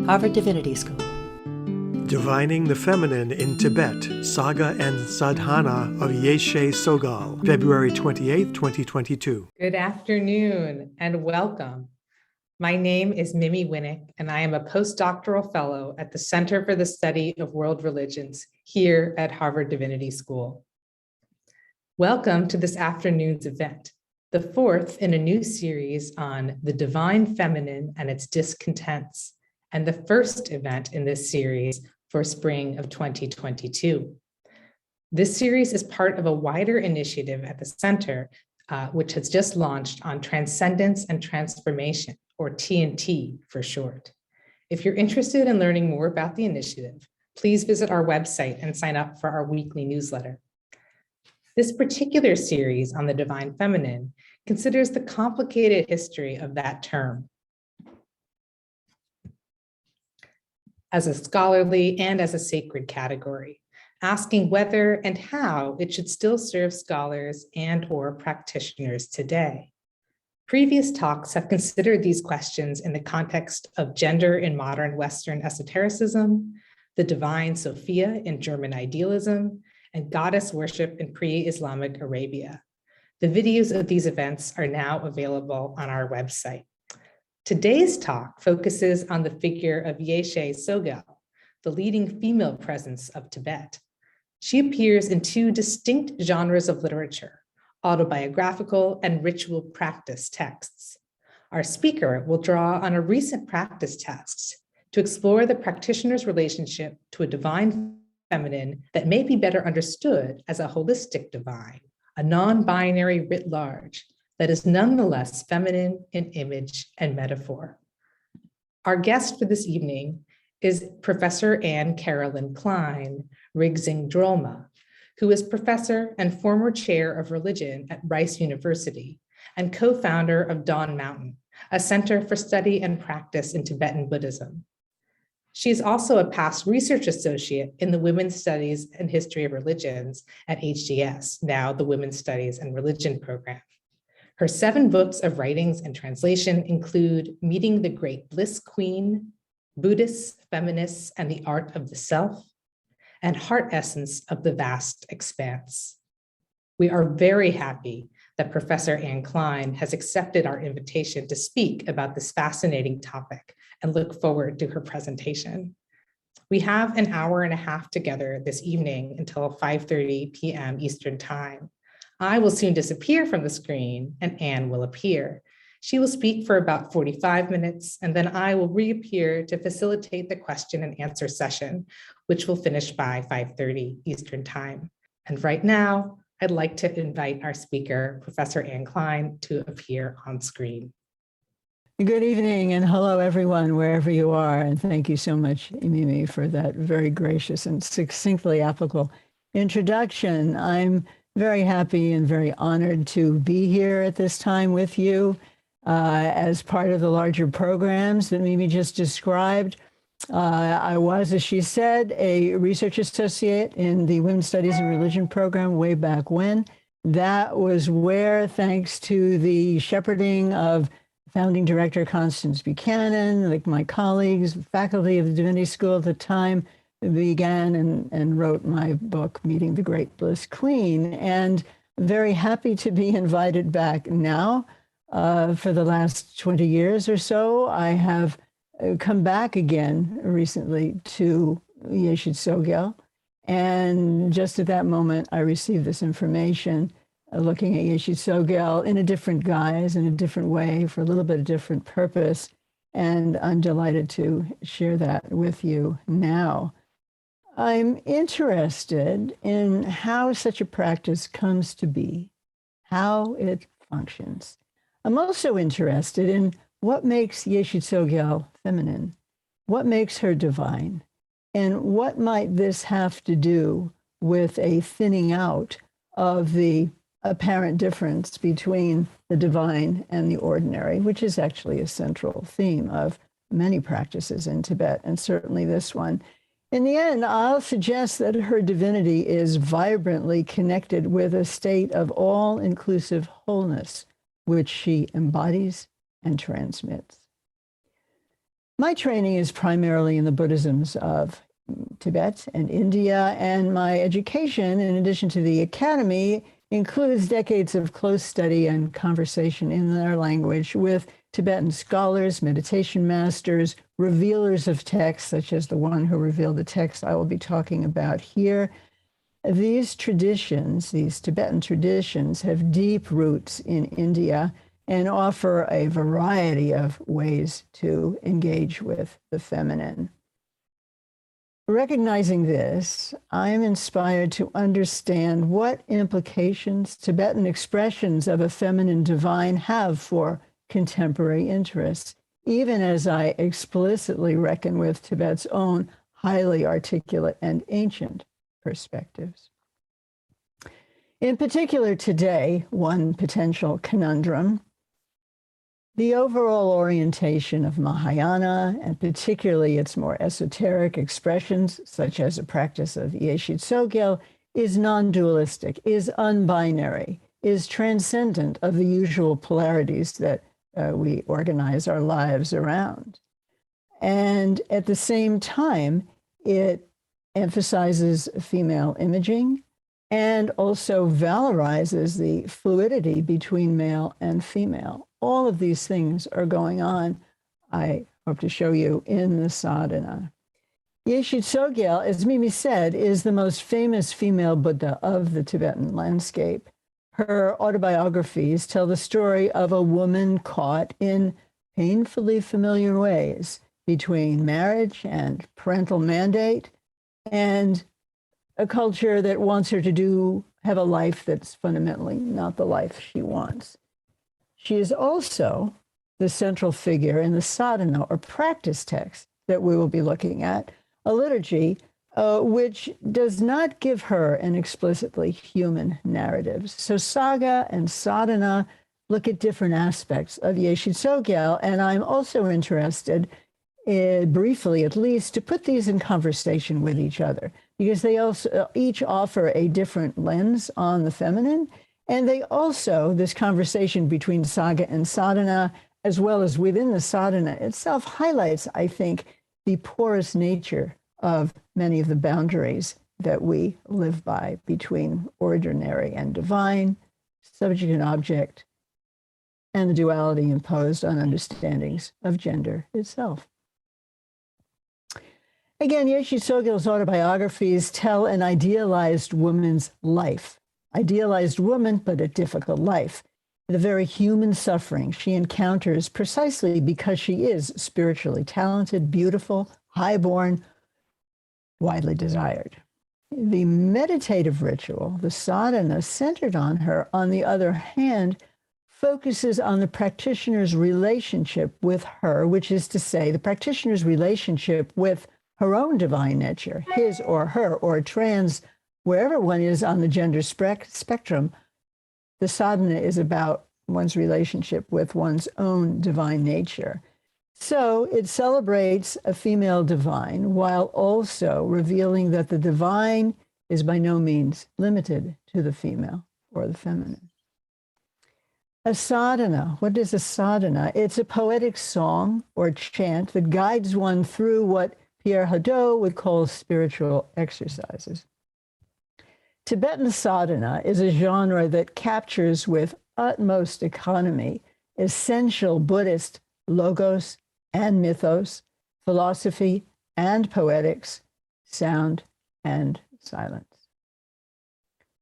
Harvard Divinity School. Divining the Feminine in Tibet, Saga and Sadhana of Yeshe Tsogyal, February 28, 2022. Good afternoon and welcome. My name is Mimi Winnick, and I am a postdoctoral fellow at the Center for the Study of World Religions here at Harvard Divinity School. Welcome to this afternoon's event, the fourth in a new series on the divine feminine and its discontents, and the first event in this series for spring of 2022. This series is part of a wider initiative at the center, which has just launched on Transcendence and Transformation, or TNT for short. If you're interested in learning more about the initiative, please visit our website and sign up for our weekly newsletter. This particular series on the divine feminine considers the complicated history of that term as a scholarly and as a sacred category, asking whether and how it should still serve scholars and/or practitioners today. Previous talks have considered these questions in the context of gender in modern Western esotericism, the divine Sophia in German idealism, and goddess worship in pre-Islamic Arabia. The videos of these events are now available on our website. Today's talk focuses on the figure of Yeshe Tsogyal, the leading female presence of Tibet. She appears in two distinct genres of literature, autobiographical and ritual practice texts. Our speaker will draw on a recent practice text to explore the practitioner's relationship to a divine feminine that may be better understood as a holistic divine, a non-binary writ large, that is nonetheless feminine in image and metaphor. Our guest for this evening is Professor Carolyn Klein, Rigzin Drolma, who is professor and former chair of religion at Rice University and co-founder of Dawn Mountain, a center for study and practice in Tibetan Buddhism. She is also a past research associate in the Women's Studies and History of Religions at HDS, now the Women's Studies and Religion program. Her 7 books of writings and translation include Meeting the Great Bliss Queen, Buddhists, Feminists, and the Art of the Self, and Heart Essence of the Vast Expanse. We are very happy that Professor Anne Klein has accepted our invitation to speak about this fascinating topic and look forward to her presentation. We have an hour and a half together this evening until 5:30 p.m. Eastern Time. I will soon disappear from the screen and Anne will appear. She will speak for about 45 minutes and then I will reappear to facilitate the question and answer session, which will finish by 5:30 Eastern Time. And right now, I'd like to invite our speaker, Professor Anne Klein, to appear on screen. Good evening and hello everyone, wherever you are. And thank you so much, Mimi, for that very gracious and succinctly applicable introduction. I'm very happy and very honored to be here at this time with you as part of the larger programs that Mimi just described. I was, as she said, a research associate in the Women's Studies and Religion program way back when. That was where, thanks to the shepherding of founding director Constance Buchanan, like my colleagues, faculty of the Divinity School at the time, began and wrote my book, Meeting the Great Bliss Queen, and very happy to be invited back now. For the last 20 years or so, I have come back again recently to Yeshe Tsogyal, and just at that moment, I received this information looking at Yeshe Tsogyal in a different guise, in a different way, for a little bit of different purpose, and I'm delighted to share that with you now. I'm interested in how such a practice comes to be, how it functions. I'm also interested in what makes Yeshe Tsogyal feminine, what makes her divine, and what might this have to do with a thinning out of the apparent difference between the divine and the ordinary, which is actually a central theme of many practices in Tibet, and certainly this one. In the end, I'll suggest that her divinity is vibrantly connected with a state of all-inclusive wholeness, which she embodies and transmits. My training is primarily in the Buddhisms of Tibet and India, and my education, in addition to the academy, includes decades of close study and conversation in their language with Tibetan scholars, meditation masters, revealers of texts, such as the one who revealed the text I will be talking about here. These traditions, these Tibetan traditions, have deep roots in India and offer a variety of ways to engage with the feminine. Recognizing this, I am inspired to understand what implications Tibetan expressions of a feminine divine have for contemporary interests, even as I explicitly reckon with Tibet's own highly articulate and ancient perspectives. In particular today, one potential conundrum: the overall orientation of Mahayana, and particularly its more esoteric expressions, such as a practice of Yeshe Tsogyal, is non-dualistic, is unbinary, is transcendent of the usual polarities that we organize our lives around. And at the same time, it emphasizes female imaging and also valorizes the fluidity between male and female. All of these things are going on, I hope to show you, in the sadhana. Yeshe Tsogyal, as Mimi said, is the most famous female Buddha of the Tibetan landscape. Her autobiographies tell the story of a woman caught in painfully familiar ways between marriage and parental mandate and a culture that wants her to have a life that's fundamentally not the life she wants. She is also the central figure in the sadhana, or practice text, that we will be looking at, a liturgy which does not give her an explicitly human narrative. So Saga and Sadhana look at different aspects of Yeshe Tsogyal, and I'm also interested, briefly at least, to put these in conversation with each other, because they also each offer a different lens on the feminine, and they also, this conversation between Saga and Sadhana, as well as within the sadhana itself, highlights, I think, the porous nature of many of the boundaries that we live by between ordinary and divine, subject and object, and the duality imposed on understandings of gender itself. Again, Yeshe Tsogyal's autobiographies tell an idealized woman's life. Idealized woman, but a difficult life. The very human suffering she encounters precisely because she is spiritually talented, beautiful, highborn, widely desired. The meditative ritual, the sadhana centered on her, on the other hand, focuses on the practitioner's relationship with her, which is to say, the practitioner's relationship with her own divine nature, his or her, or trans, wherever one is on the gender spectrum. The sadhana is about one's relationship with one's own divine nature. So it celebrates a female divine while also revealing that the divine is by no means limited to the female or the feminine. A sadhana, what is a sadhana? It's a poetic song or chant that guides one through what Pierre Hadot would call spiritual exercises. Tibetan sadhana is a genre that captures with utmost economy essential Buddhist logos and mythos, philosophy and poetics, sound and silence.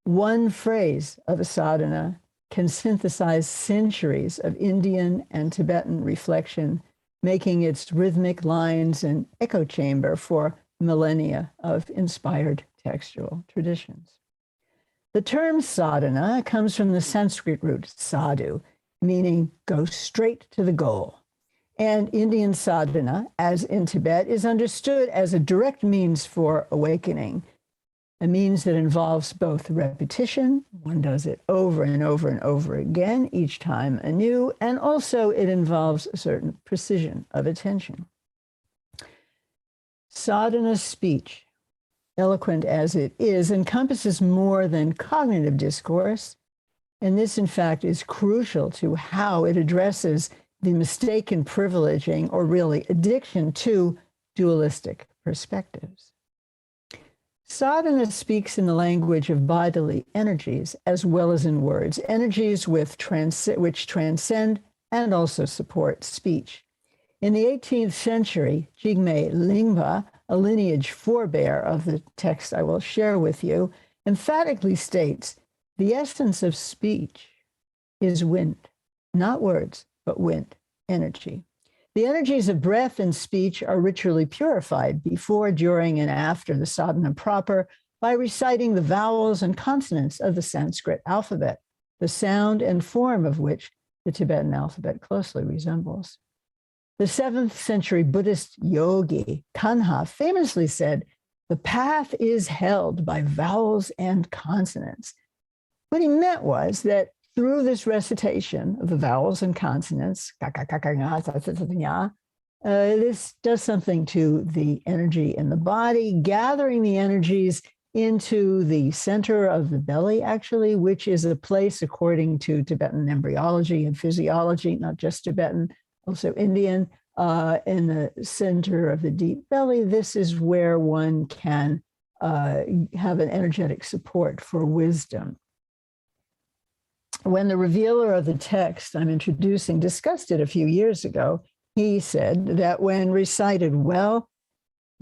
One phrase of a sadhana can synthesize centuries of Indian and Tibetan reflection, making its rhythmic lines an echo chamber for millennia of inspired textual traditions. The term sadhana comes from the Sanskrit root sadhu, meaning go straight to the goal. And Indian sadhana, as in Tibet, is understood as a direct means for awakening, a means that involves both repetition, one does it over and over and over again, each time anew, and also it involves a certain precision of attention. Sadhana speech, eloquent as it is, encompasses more than cognitive discourse, and this, in fact, is crucial to how it addresses the mistaken privileging, or really addiction to, dualistic perspectives. Sadhana speaks in the language of bodily energies as well as in words, energies which transcend and also support speech. In the 18th century, Jigme Lingpa, a lineage forebear of the text I will share with you, emphatically states, the essence of speech is wind, not words, but wind, energy. The energies of breath and speech are ritually purified before, during, and after the sadhana proper by reciting the vowels and consonants of the Sanskrit alphabet, the sound and form of which the Tibetan alphabet closely resembles. The 7th century Buddhist yogi, Kanha, famously said, the path is held by vowels and consonants. What he meant was that through this recitation of the vowels and consonants, this does something to the energy in the body, gathering the energies into the center of the belly, actually, which is a place, according to Tibetan embryology and physiology, not just Tibetan, also Indian, in the center of the deep belly. This is where one can have an energetic support for wisdom. When the revealer of the text I'm introducing discussed it a few years ago, he said that when recited well,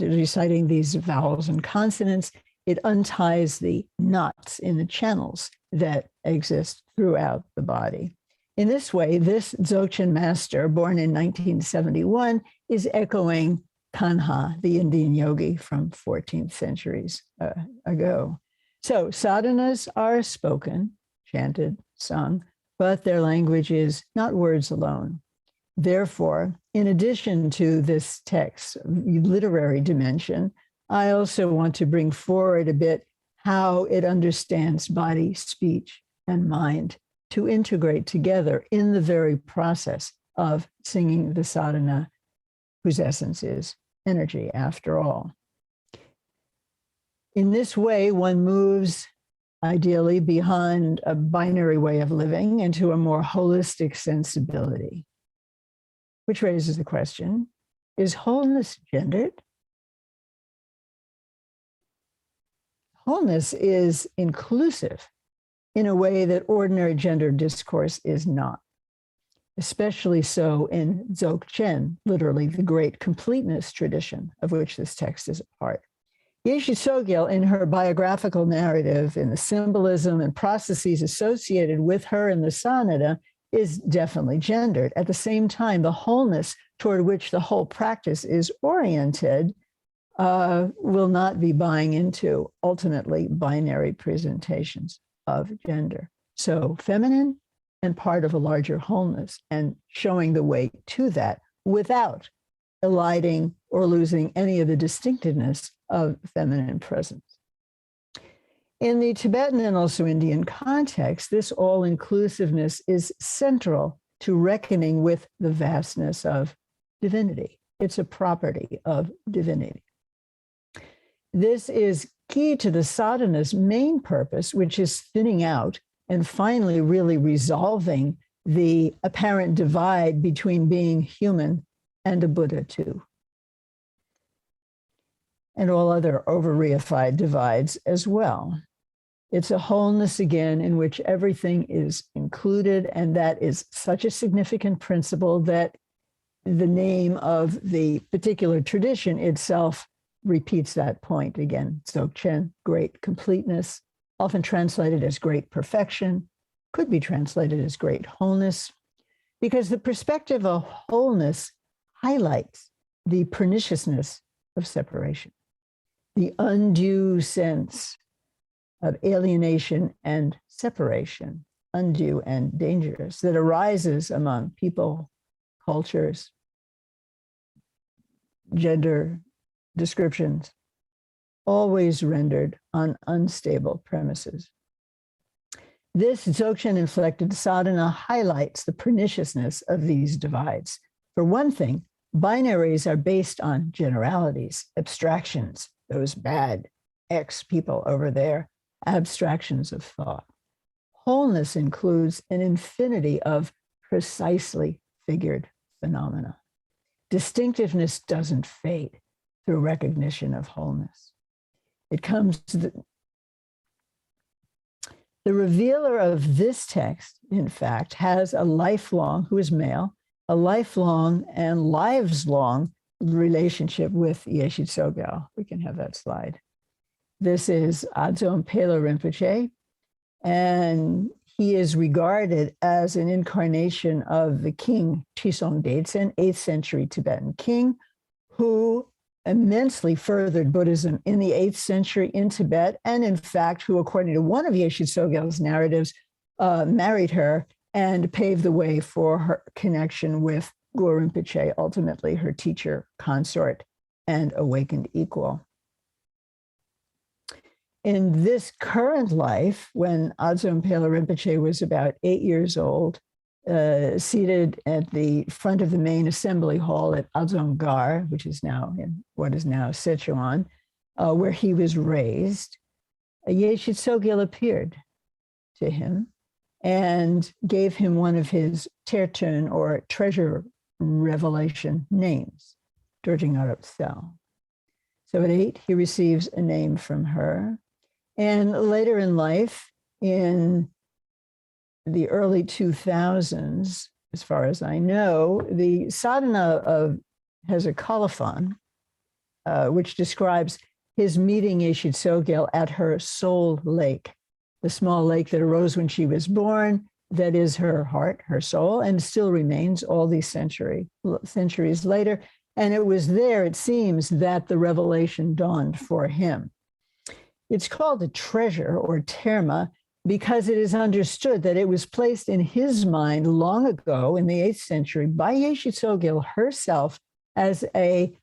reciting these vowels and consonants, it unties the knots in the channels that exist throughout the body. In this way, this Dzogchen master, born in 1971, is echoing Kanha, the Indian yogi from 14th centuries ago. So sadhanas are spoken, chanted, sung, but their language is not words alone. Therefore, in addition to this text's literary dimension, I also want to bring forward a bit how it understands body, speech, and mind to integrate together in the very process of singing the sadhana, whose essence is energy, after all. In this way, one moves ideally behind a binary way of living into a more holistic sensibility, which raises the question, is wholeness gendered? Wholeness is inclusive in a way that ordinary gender discourse is not, especially so in Dzogchen, literally the great completeness tradition of which this text is a part. Yeshe Tsogyal, in her biographical narrative, in the symbolism and processes associated with her in the sadhana, is definitely gendered. At the same time, the wholeness toward which the whole practice is oriented will not be buying into ultimately binary presentations of gender. So feminine and part of a larger wholeness, and showing the way to that without eliding or losing any of the distinctiveness of feminine presence. In the Tibetan and also Indian context, this all-inclusiveness is central to reckoning with the vastness of divinity. It's a property of divinity. This is key to the sadhana's main purpose, which is thinning out and finally really resolving the apparent divide between being human and a Buddha too, and all other over-reified divides as well. It's a wholeness again in which everything is included, and that is such a significant principle that the name of the particular tradition itself repeats that point again. Dzogchen, great completeness, often translated as great perfection, could be translated as great wholeness, because the perspective of wholeness highlights the perniciousness of separation, the undue sense of alienation and separation, undue and dangerous, that arises among people, cultures, gender descriptions, always rendered on unstable premises. This Dzogchen-inflected sadhana highlights the perniciousness of these divides. For one thing, binaries are based on generalities, abstractions, those bad X people over there, abstractions of thought. Wholeness includes an infinity of precisely figured phenomena. Distinctiveness doesn't fade through recognition of wholeness. It comes to the revealer of this text, in fact, has a lifelong, who is male, a lifelong and lives-long relationship with Yeshe Tsogyal. We can have that slide. This is Adzom Pela Rinpoche, and he is regarded as an incarnation of the king Chisong Detsen, 8th century Tibetan king, who immensely furthered Buddhism in the 8th century in Tibet, and in fact, who, according to one of Yeshe Tsogyal's narratives, married her and paved the way for her connection with Guru Rinpoche, ultimately her teacher, consort, and awakened equal. In this current life, when Adzom Pela Rinpoche was about 8 years old, seated at the front of the main assembly hall at Adzom Gar, which is now in what is now Sichuan, where he was raised, Yeshe Tsogyal appeared to him and gave him one of his tertun, or treasure revelation names, Dorjing Arab Sel. So at 8, he receives a name from her. And later in life, in the early 2000s, as far as I know, the Sādhana has a colophon, which describes his meeting Yeshe Tsogyal at her soul lake, the small lake that arose when she was born, that is her heart, her soul, and still remains all these centuries later. And it was there, it seems, that the revelation dawned for him. It's called a treasure, or terma, because it is understood that it was placed in his mind long ago in the 8th century by Yeshe Tsogyal herself as a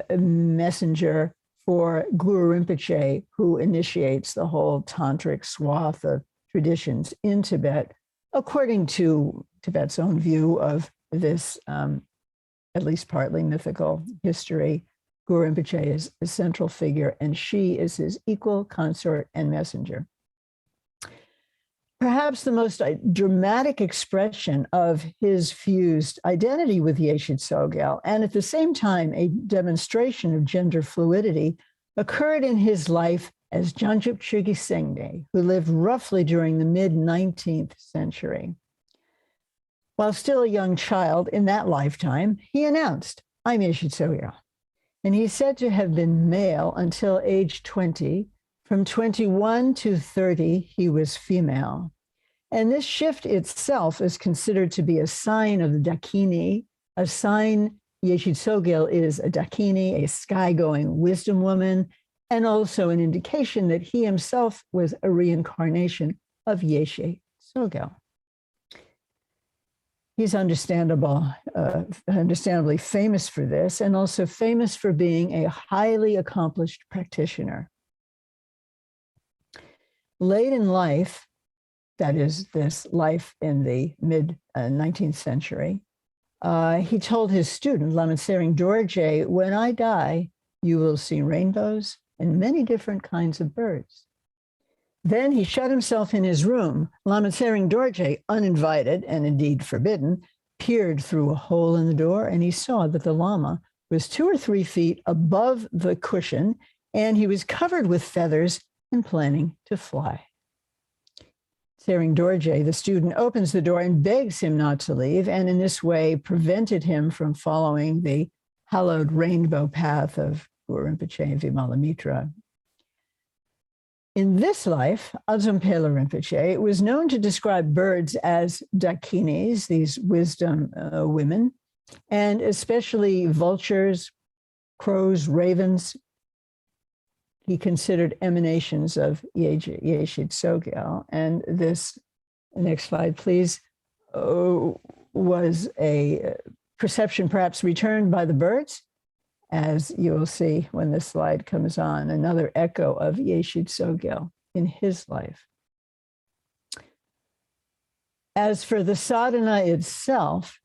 messenger for Guru Rinpoche, who initiates the whole tantric swath of traditions in Tibet, according to Tibet's own view of this, at least partly mythical history. Guru Rinpoche is a central figure, and she is his equal, consort, and messenger. Perhaps the most dramatic expression of his fused identity with Yeshe Tsogyal, and at the same time a demonstration of gender fluidity, occurred in his life as Janjup Chögyal Sengde, who lived roughly during the mid-19th century. While still a young child in that lifetime, he announced, "I'm Yeshe Tsogyal." And he's said to have been male until age 20. From 21 to 30, he was female. And this shift itself is considered to be a sign of the dakini, a sign Yeshe Tsogyal is a dakini, a sky-going wisdom woman, and also an indication that he himself was a reincarnation of Yeshe Tsogyal. He's understandably famous for this, and also famous for being a highly accomplished practitioner. Late in life, that is this life in the mid-19th century, he told his student, Lama Tsering Dorje, "When I die, you will see rainbows and many different kinds of birds." Then he shut himself in his room. Lama Tsering Dorje, uninvited and indeed forbidden, peered through a hole in the door, and he saw that the Lama was 2 or 3 feet above the cushion, and he was covered with feathers and planning to fly. Tsering Dorje, the student, opens the door and begs him not to leave, and in this way prevented him from following the hallowed rainbow path of Guru Rinpoche and Vimalamitra. In this life, Adzom Pela Rinpoche was known to describe birds as dakinis, these wisdom women, and especially vultures, crows, ravens. He considered emanations of Yeshe Tsogyal. And this, next slide, please, was a perception perhaps returned by the birds, as you will see when this slide comes on, another echo of Yeshe Tsogyal in his life. As for the sadhana itself,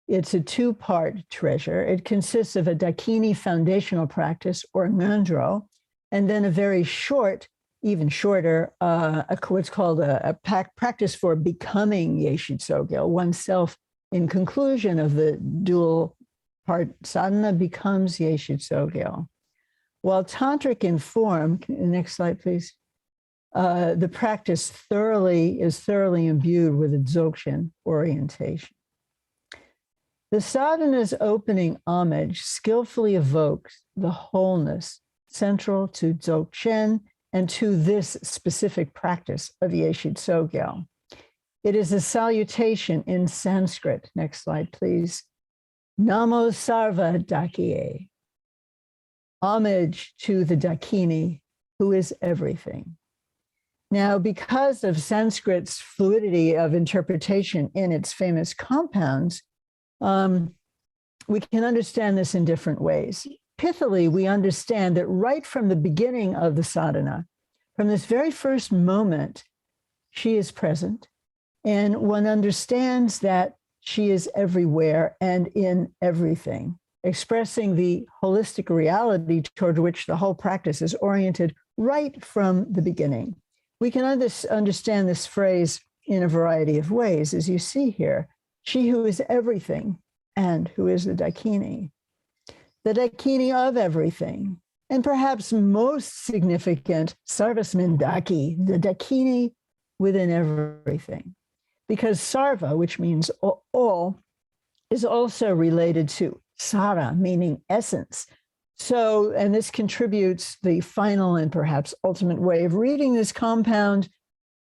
it's a 2-part treasure. It consists of a dakini foundational practice, or ngandro, and then a very short, even shorter, what's called a practice for becoming Yeshe Tsogyal, oneself in conclusion of the dual part sadhana, becomes Yeshe Tsogyal. While tantric in form, next slide, please, the practice is thoroughly imbued with a Dzogchen orientation. The sadhana's opening homage skillfully evokes the wholeness central to Dzogchen and to this specific practice of Yeshe Tsogyal. It is a salutation in Sanskrit. Next slide, please. Namo sarva dakini. Homage to the dakini, who is everything. Now, because of Sanskrit's fluidity of interpretation in its famous compounds, we can understand this in different ways. Pithily, we understand that right from the beginning of the sadhana, from this very first moment, she is present. And one understands that she is everywhere and in everything, expressing the holistic reality toward which the whole practice is oriented right from the beginning. We can understand this phrase in a variety of ways, as you see here. She who is everything and who is the dakini of everything. And perhaps most significant, sarvasmin daki, the dakini within everything. Because sarva, which means all, is also related to sara, meaning essence. So, and this contributes the final and perhaps ultimate way of reading this compound,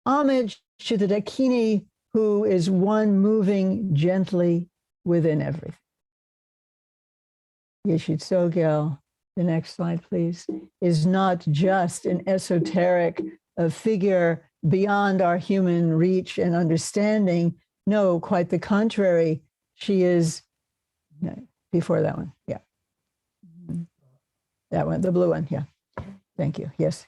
homage to the dakini, who is one moving gently within everything. Yeshe Tsogyal, the next slide, please, is not just an esoteric figure beyond our human reach and understanding. No, quite the contrary. She is, no, before that one, yeah. That one, the blue one, yeah. Thank you, yes.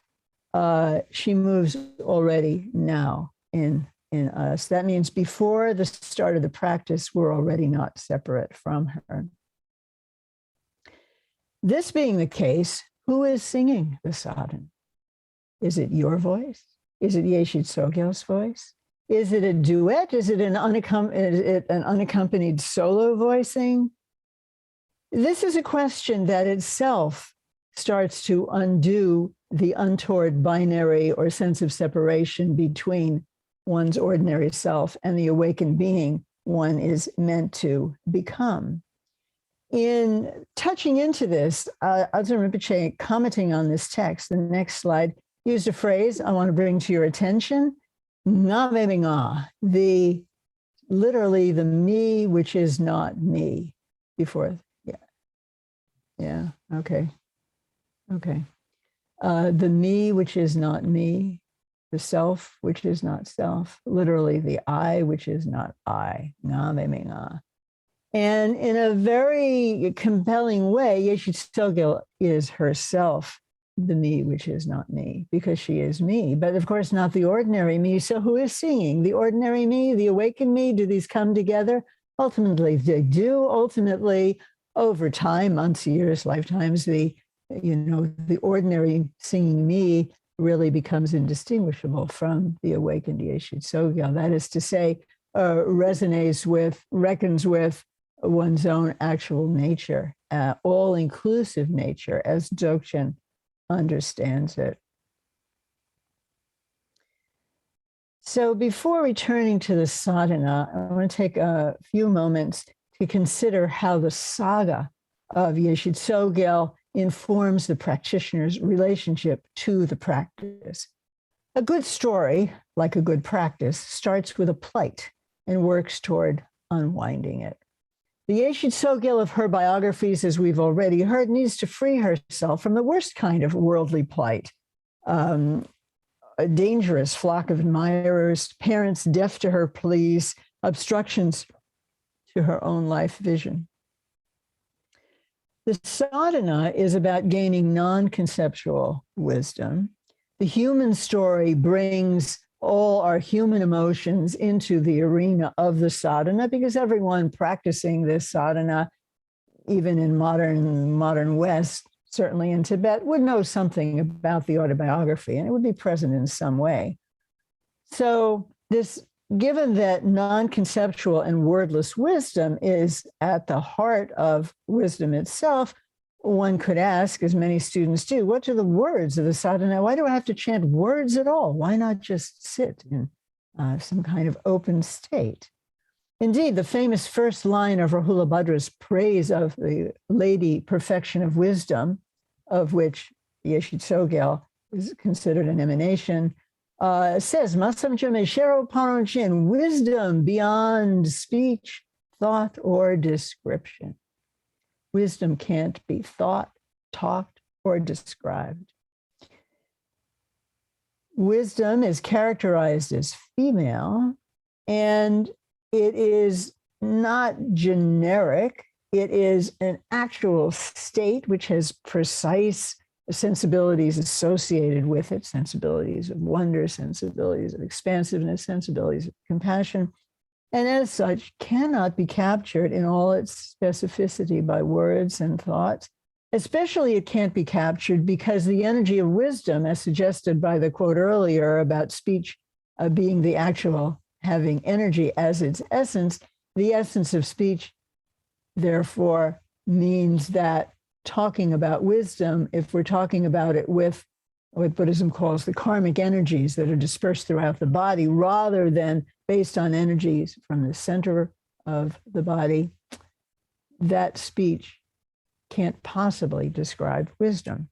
She moves already now in us. That means before the start of the practice, we're already not separate from her. This being the case, who is singing the sadhana? Is it your voice? Is it Yeshe Tsogyal's voice? Is it a duet? Is it an unaccompanied solo voicing? This is a question that itself starts to undo the untoward binary or sense of separation between one's ordinary self and the awakened being one is meant to become. In touching into this, Ajahn Rinpoche, commenting on this text, the next slide, used a phrase I want to bring to your attention, nga me nga, literally the me which is not me. Before, yeah, okay. The me which is not me, the self which is not self, literally the I which is not I, nga me nga. And in a very compelling way, Yeshe Tsogyal is herself the me which is not me, because she is me, but of course not the ordinary me. So who is singing? The ordinary me, the awakened me? Do these come together? Ultimately, they do. Ultimately, over time, months, years, lifetimes, the ordinary singing me really becomes indistinguishable from the awakened Yeshe Tsogyal. That is to say, reckons with one's own actual nature, all-inclusive nature, as Dzogchen understands it. So before returning to the sadhana, I want to take a few moments to consider how the saga of Yeshe Tsogyal informs the practitioner's relationship to the practice. A good story, like a good practice, starts with a plight and works toward unwinding it. The Yeshe Tsogyal of her biographies, as we've already heard, needs to free herself from the worst kind of worldly plight. A dangerous flock of admirers, parents deaf to her pleas, obstructions to her own life vision. The sadhana is about gaining non-conceptual wisdom. The human story brings all our human emotions into the arena of the sadhana, because everyone practicing this sadhana, even in modern West, certainly in Tibet, would know something about the autobiography, and it would be present in some way. So this given that non-conceptual and wordless wisdom is at the heart of wisdom itself, one could ask, as many students do, what are the words of the sadhana? Why do I have to chant words at all? Why not just sit in some kind of open state? Indeed, the famous first line of Rahula Bhadra's praise of the Lady Perfection of Wisdom, of which Yeshe Tsogyal is considered an emanation, says, Masamjame Shero Paranchin, wisdom beyond speech, thought, or description. Wisdom can't be thought, talked, or described. Wisdom is characterized as female, and it is not generic. It is an actual state which has precise sensibilities associated with it, sensibilities of wonder, sensibilities of expansiveness, sensibilities of compassion, and as such cannot be captured in all its specificity by words and thoughts. Especially it can't be captured because the energy of wisdom, as suggested by the quote earlier about speech being the actual having energy as its essence, the essence of speech, therefore, means that talking about wisdom, if we're talking about it with what Buddhism calls the karmic energies that are dispersed throughout the body, rather than based on energies from the center of the body, that speech can't possibly describe wisdom.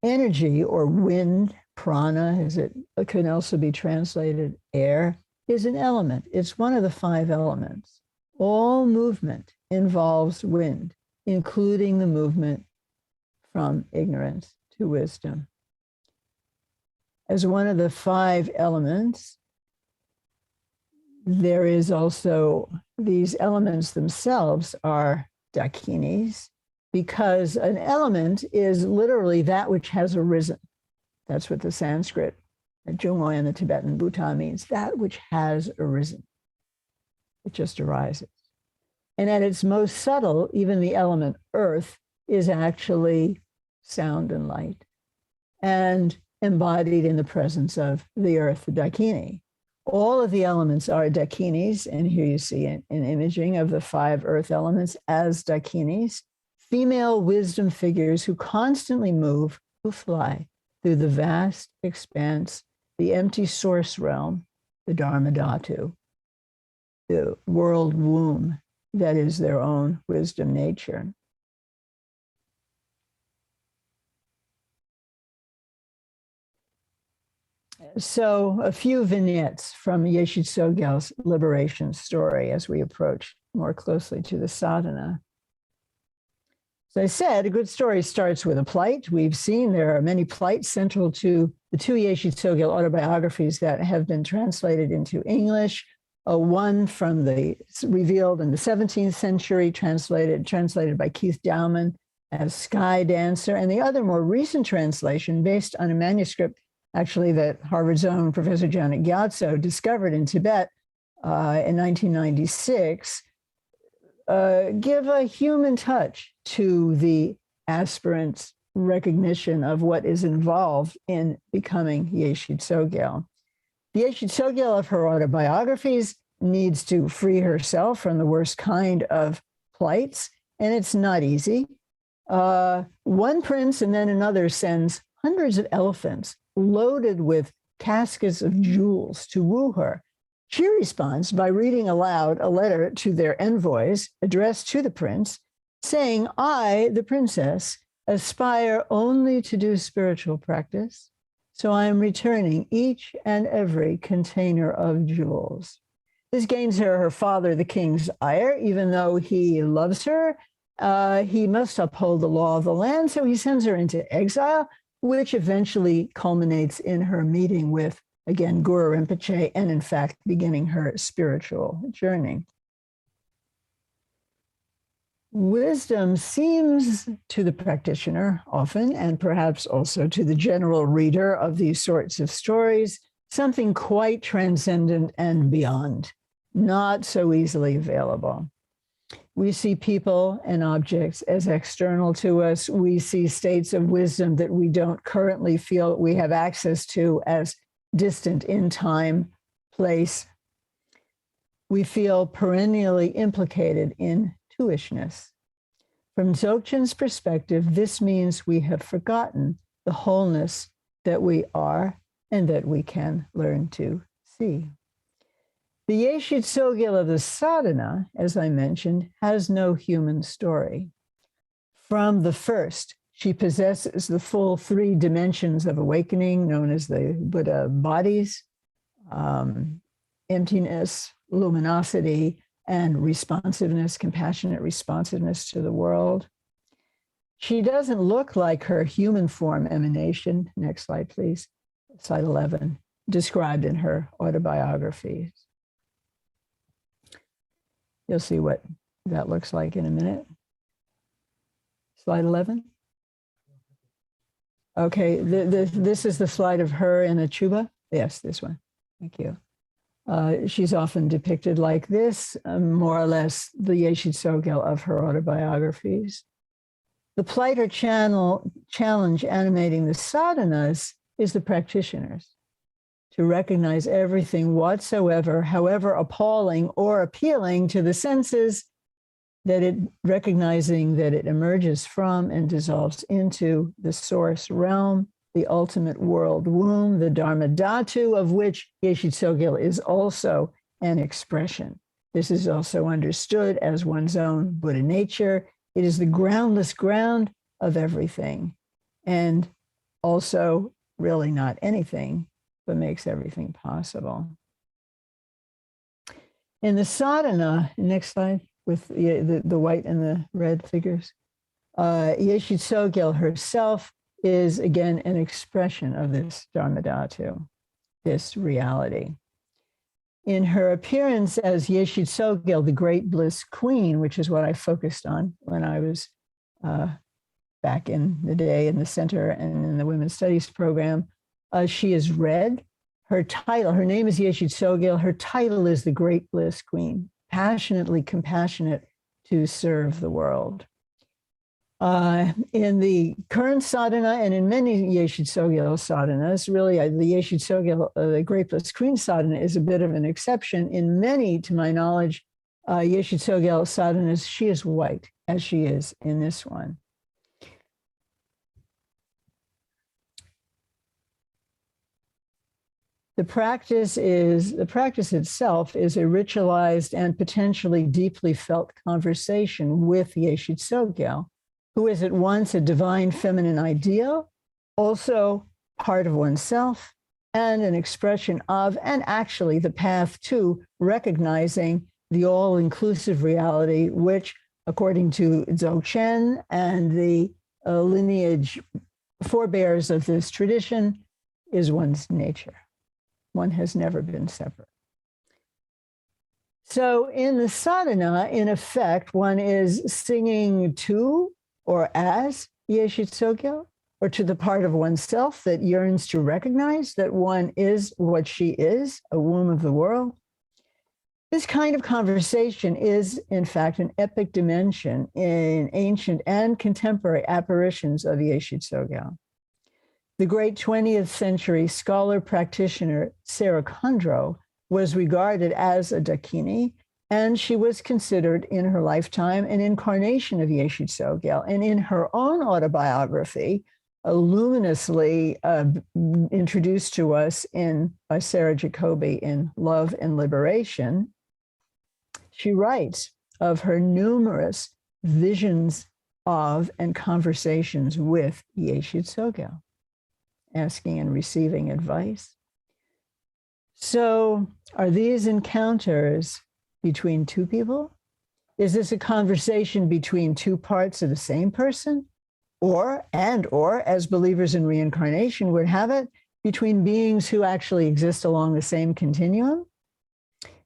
Energy, or wind, prana, as it can also be translated air, is an element. It's one of the 5 elements. All movement involves wind, including the movement from ignorance to wisdom. As one of the 5 elements, there is also, these elements themselves are dakinis, because an element is literally that which has arisen. That's what the Sanskrit, the Jungmoy and the Tibetan Bhuta means, that which has arisen. It just arises. And at its most subtle, even the element earth is actually sound and light, and embodied in the presence of the earth, the dakini. All of the elements are dakinis, and here you see an imaging of the 5 earth elements as dakinis, female wisdom figures who constantly move, who fly through the vast expanse, the empty source realm, the Dharma Dhatu, the world womb that is their own wisdom nature. So a few vignettes from Yeshe Tsogyal's liberation story as we approach more closely to the sadhana. As I said, a good story starts with a plight. We've seen there are many plights central to the 2 Yeshe Tsogyal autobiographies that have been translated into English. One from the revealed in the 17th century, translated by Keith Dowman as Sky Dancer, and the other more recent translation based on a manuscript actually that Harvard's own Professor Janet Gyatso discovered in Tibet in 1996, give a human touch to the aspirant's recognition of what is involved in becoming Yeshe Tsogyal. The Yeshe Tsogyal of her autobiographies needs to free herself from the worst kind of plights, and it's not easy. One prince and then another sends hundreds of elephants loaded with caskets of jewels to woo her. She responds by reading aloud a letter to their envoys addressed to the prince, saying, I, the princess, aspire only to do spiritual practice, so I am returning each and every container of jewels. This gains her father, the king's ire. Even though he loves her, he must uphold the law of the land, so he sends her into exile, which eventually culminates in her meeting with, again, Guru Rinpoche, and in fact, beginning her spiritual journey. Wisdom seems to the practitioner often, and perhaps also to the general reader of these sorts of stories, something quite transcendent and beyond, not so easily available. We see people and objects as external to us. We see states of wisdom that we don't currently feel we have access to as distant in time, place. We feel perennially implicated in two-ishness. From Dzogchen's perspective, this means we have forgotten the wholeness that we are and that we can learn to see. The Yeshe Tsogyal of the Sādhana, as I mentioned, has no human story. From the first, she possesses the full 3 dimensions of awakening, known as the Buddha bodies, emptiness, luminosity, and responsiveness, compassionate responsiveness to the world. She doesn't look like her human form emanation. Next slide, please. Slide 11, described in her autobiographies. You'll see what that looks like in a minute. Slide 11. Okay, this is the slide of her in a chuba. Yes, this one. Thank you. She's often depicted like this, more or less the Yeshe Tsogyal of her autobiographies. The plight or challenge animating the sadhanas is the practitioners to recognize everything whatsoever, however appalling or appealing to the senses, recognizing that it emerges from and dissolves into the source realm, the ultimate world womb, the Dharma Dhatu, of which Yeshe Tsogyal is also an expression. This is also understood as one's own Buddha nature. It is the groundless ground of everything, and also really not anything, but makes everything possible. In the sadhana, next slide, with the white and the red figures, Yeshe Tsogyal herself is again an expression of this Dharma Dhatu, this reality. In her appearance as Yeshe Tsogyal, the Great Bliss Queen, which is what I focused on when I was back in the day in the center and in the Women's Studies program, she is red. Her title, her name is Yeshe Tsogyal. Her title is the Great Bliss Queen, passionately compassionate to serve the world. In the current sadhana and in many Yeshe Tsogyal sadhanas, really the Yeshe Tsogyal, the Great Bliss Queen sadhana is a bit of an exception. In many, to my knowledge, Yeshe Tsogyal sadhanas, she is white, as she is in this one. The practice itself is a ritualized and potentially deeply felt conversation with Yeshe Tsogyal, who is at once a divine feminine ideal, also part of oneself, and an expression of, and actually the path to recognizing the all-inclusive reality, which, according to Dzogchen and the lineage forebears of this tradition, is one's nature. One has never been separate. So in the sadhana, in effect, one is singing to or as Yeshe Tsogyal, or to the part of oneself that yearns to recognize that one is what she is, a womb of the world. This kind of conversation is, in fact, an epic dimension in ancient and contemporary apparitions of Yeshe Tsogyal. The great 20th century scholar practitioner Sarah Kundrow was regarded as a dakini, and she was considered in her lifetime an incarnation of Yeshe Tsogyal. And in her own autobiography, luminously introduced to us by Sarah Jacoby in Love and Liberation, she writes of her numerous visions of and conversations with Yeshe Tsogyal, asking and receiving advice. So are these encounters between two people? Is this a conversation between two parts of the same person? Or, as believers in reincarnation would have it, between beings who actually exist along the same continuum?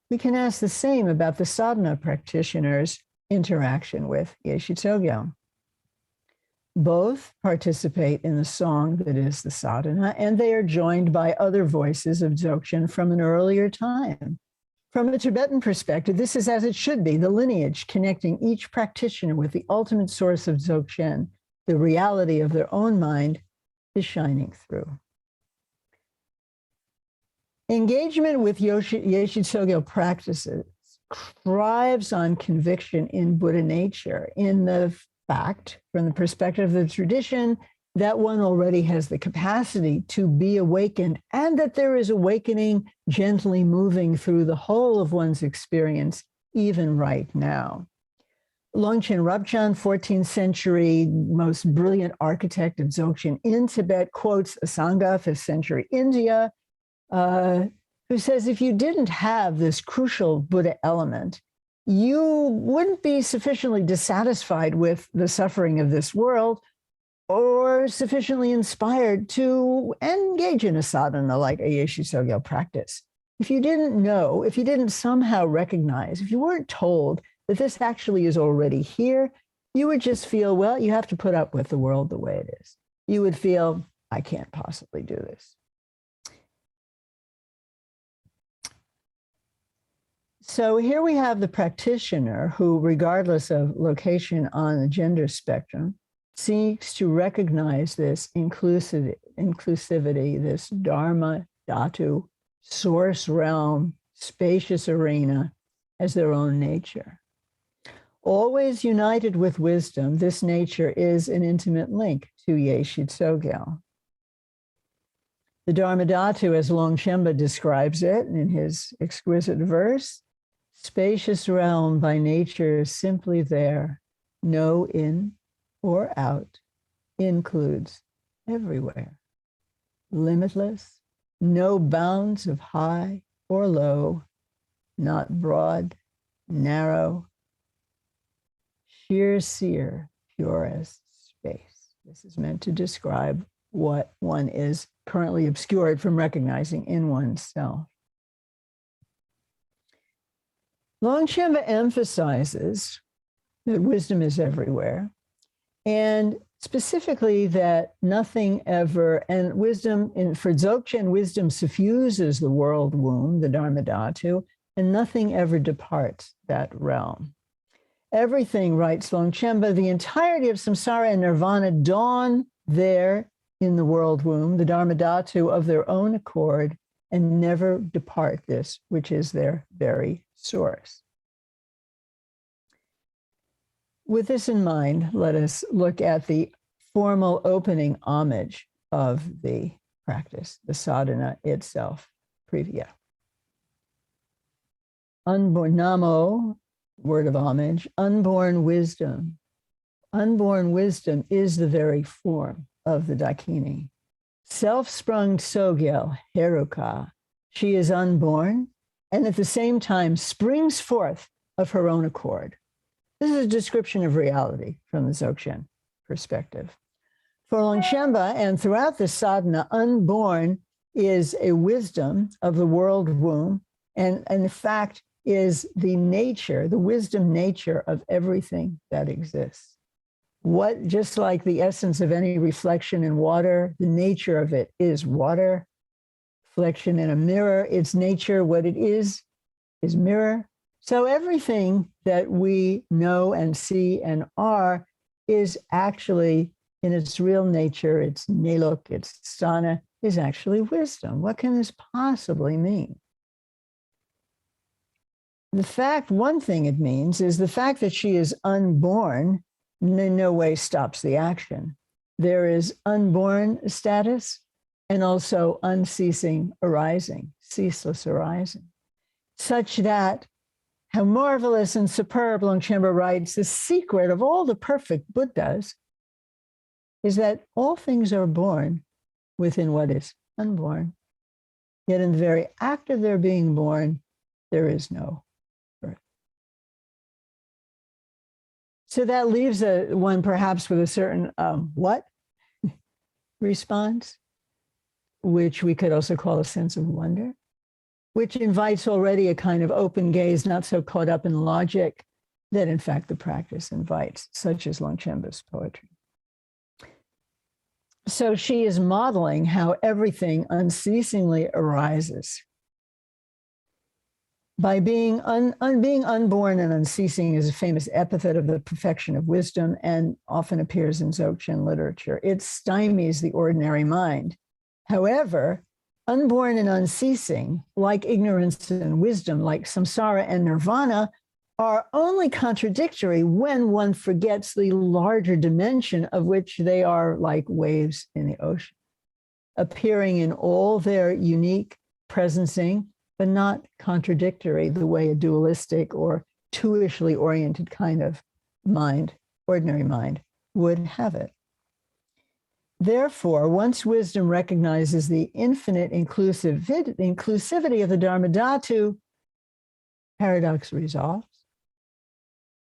We can ask the same about the sadhana practitioners' interaction with Yeshe Tsogyal. Both participate in the song that is the sadhana, and they are joined by other voices of Dzogchen from an earlier time. From a Tibetan perspective, this is as it should be, the lineage connecting each practitioner with the ultimate source of Dzogchen. The reality of their own mind is shining through. Engagement with Yeshe Tsogyal practices thrives on conviction in Buddha nature, in the fact, from the perspective of the tradition, that one already has the capacity to be awakened, and that there is awakening gently moving through the whole of one's experience, even right now. Longchen Rabchan, 14th century, most brilliant architect of Dzogchen in Tibet, quotes Asanga, 5th century India, who says, if you didn't have this crucial Buddha element, you wouldn't be sufficiently dissatisfied with the suffering of this world or sufficiently inspired to engage in a sadhana like a Yeshe Tsogyal practice. If you didn't know, if you didn't somehow recognize, if you weren't told that this actually is already here, you would just feel, well, you have to put up with the world the way it is. You would feel, I can't possibly do this. So here we have the practitioner who, regardless of location on the gender spectrum, seeks to recognize this inclusivity, this Dharma, Dhatu, source realm, spacious arena as their own nature. Always united with wisdom, this nature is an intimate link to Yeshe Tsogyal. The Dharma Dhatu, as Longchenpa describes it in his exquisite verse, spacious realm by nature simply there, no in or out, includes everywhere. Limitless, no bounds of high or low, not broad, narrow, sheer seer, pure as space. This is meant to describe what one is currently obscured from recognizing in oneself. Longchenpa emphasizes that wisdom is everywhere, and specifically that nothing ever, and wisdom, for Dzogchen, wisdom suffuses the world womb, the Dharma Dhatu, and nothing ever departs that realm. Everything, writes Longchenpa, the entirety of samsara and nirvana dawn there in the world womb, the Dharma Dhatu, of their own accord, and never depart this, which is their very source. With this in mind, let us look at the formal opening homage of the practice, the sadhana itself. Priya. Unborn, Namo, word of homage, unborn wisdom. Unborn wisdom is the very form of the dakini. Self-sprung Tsogyal, Heruka, she is unborn and at the same time springs forth of her own accord. This is a description of reality from the Dzogchen perspective. For Longchenpa and throughout the sadhana, unborn is a wisdom of the world womb, and in fact is the nature, the wisdom nature of everything that exists. What, just like the essence of any reflection in water, the nature of it is water. Reflection in a mirror, its nature, what it is mirror. So everything that we know and see and are is actually, in its real nature, its neluk, its sādhana, is actually wisdom. What can this possibly mean? The fact, one thing it means is the fact that she is unborn in no way stops the action. There is unborn status and also unceasing arising, ceaseless arising, such that how marvelous and superb, Longchenpa writes, the secret of all the perfect Buddhas is that all things are born within what is unborn. Yet in the very act of their being born, there is no birth. So that leaves one perhaps with a certain what response, which we could also call a sense of wonder, which invites already a kind of open gaze, not so caught up in logic, that in fact the practice invites, such as Longchenpa's poetry. So she is modeling how everything unceasingly arises. By being unborn and unceasing is a famous epithet of the perfection of wisdom and often appears in Dzogchen literature. It stymies the ordinary mind. However, unborn and unceasing, like ignorance and wisdom, like samsara and nirvana, are only contradictory when one forgets the larger dimension of which they are like waves in the ocean, appearing in all their unique presencing, but not contradictory the way a dualistic or two-ishly oriented kind of mind, ordinary mind, would have it. Therefore, once wisdom recognizes the infinite inclusivity of the Dharma Dhatu, paradox resolves.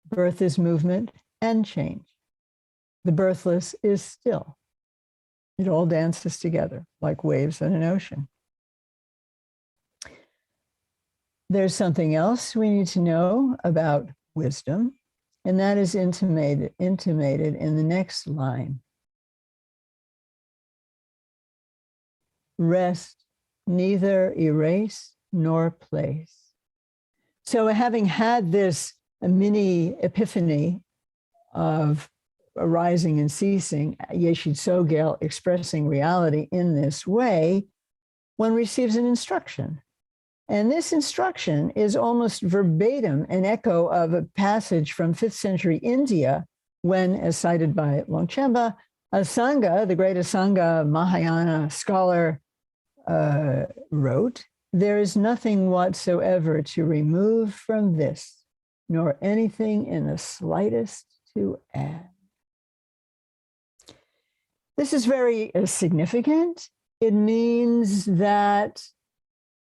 Birth is movement and change. The birthless is still. It all dances together like waves in an ocean. There's something else we need to know about wisdom, and that is intimated in the next line. Rest, neither erase nor place. So having had this mini epiphany of arising and ceasing, Yeshe Tsogyal expressing reality in this way, one receives an instruction. And this instruction is almost verbatim an echo of a passage from 5th century India when, as cited by Longchenpa, Asanga, the great Asanga Mahayana scholar, wrote, "There is nothing whatsoever to remove from this, nor anything in the slightest to add." This is very significant. It means that,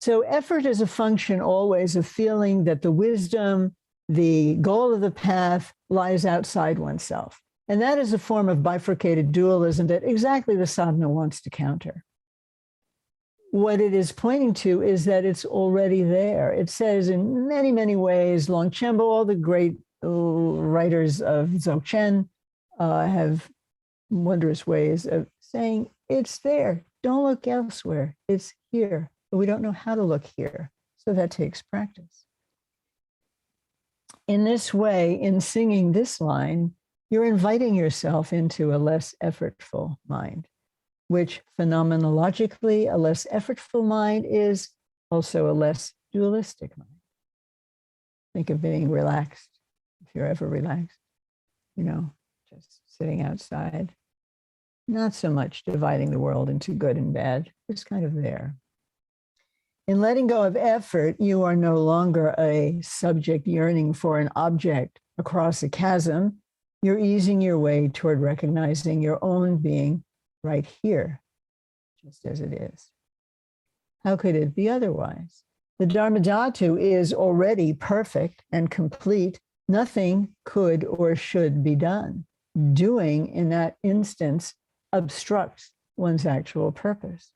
so effort is a function always of feeling that the wisdom, the goal of the path lies outside oneself. And that is a form of bifurcated dualism that exactly the sadhana wants to counter. What it is pointing to is that it's already there. It says in many, many ways, Longchenpa, all the great writers of Dzogchen have wondrous ways of saying it's there. Don't look elsewhere. It's here. But we don't know how to look here. So that takes practice. In this way, in singing this line, you're inviting yourself into a less effortful mind, which phenomenologically, a less effortful mind is also a less dualistic mind. Think of being relaxed, if you're ever relaxed, just sitting outside. Not so much dividing the world into good and bad, just kind of there. In letting go of effort, you are no longer a subject yearning for an object across a chasm. You're easing your way toward recognizing your own being right here, just as it is. How could it be otherwise? The Dharma Dhatu is already perfect and complete. Nothing could or should be done. Doing in that instance obstructs one's actual purpose.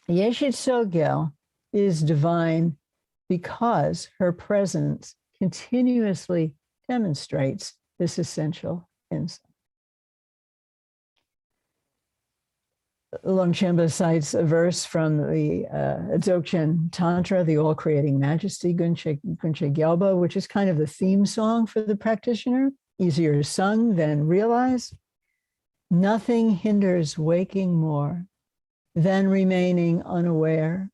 Yeshe Tsogyal is divine because her presence continuously demonstrates this essential insight. Longchenpa cites a verse from the Dzogchen Tantra, the all-creating majesty, Gunche Gyalba, which is kind of the theme song for the practitioner, easier sung than realized. Nothing hinders waking more than remaining unaware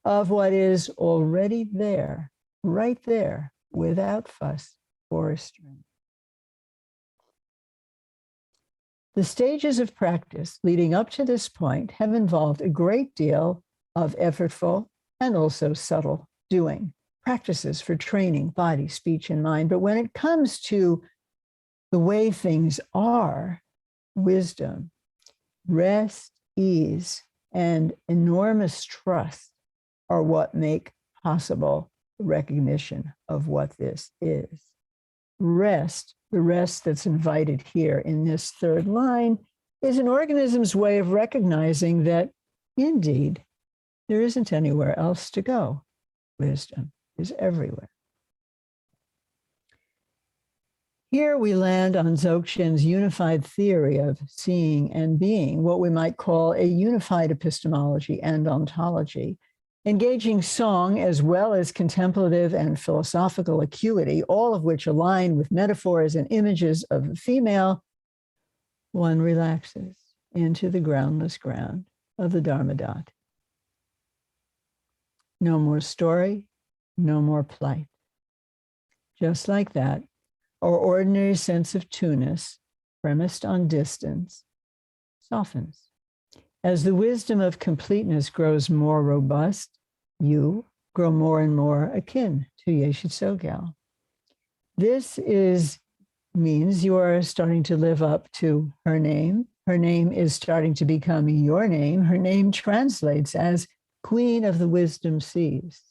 of what is already there, right there, without fuss or restraint. The stages of practice leading up to this point have involved a great deal of effortful and also subtle doing, practices for training body, speech, and mind. But when it comes to the way things are, wisdom, rest, ease, and enormous trust are what make possible the recognition of what this is. Rest, the rest that's invited here in this third line, is an organism's way of recognizing that indeed there isn't anywhere else to go. Wisdom is everywhere. Here we land on Dzogchen's unified theory of seeing and being, what we might call a unified epistemology and ontology. Engaging song as well as contemplative and philosophical acuity, all of which align with metaphors and images of the female, one relaxes into the groundless ground of the Dharmadhatu. No more story, no more plight. Just like that, our ordinary sense of two-ness, premised on distance, softens. As the wisdom of completeness grows more robust, you grow more and more akin to Yeshe Tsogyal. This means you are starting to live up to her name. Her name is starting to become your name. Her name translates as Queen of the Wisdom Seas.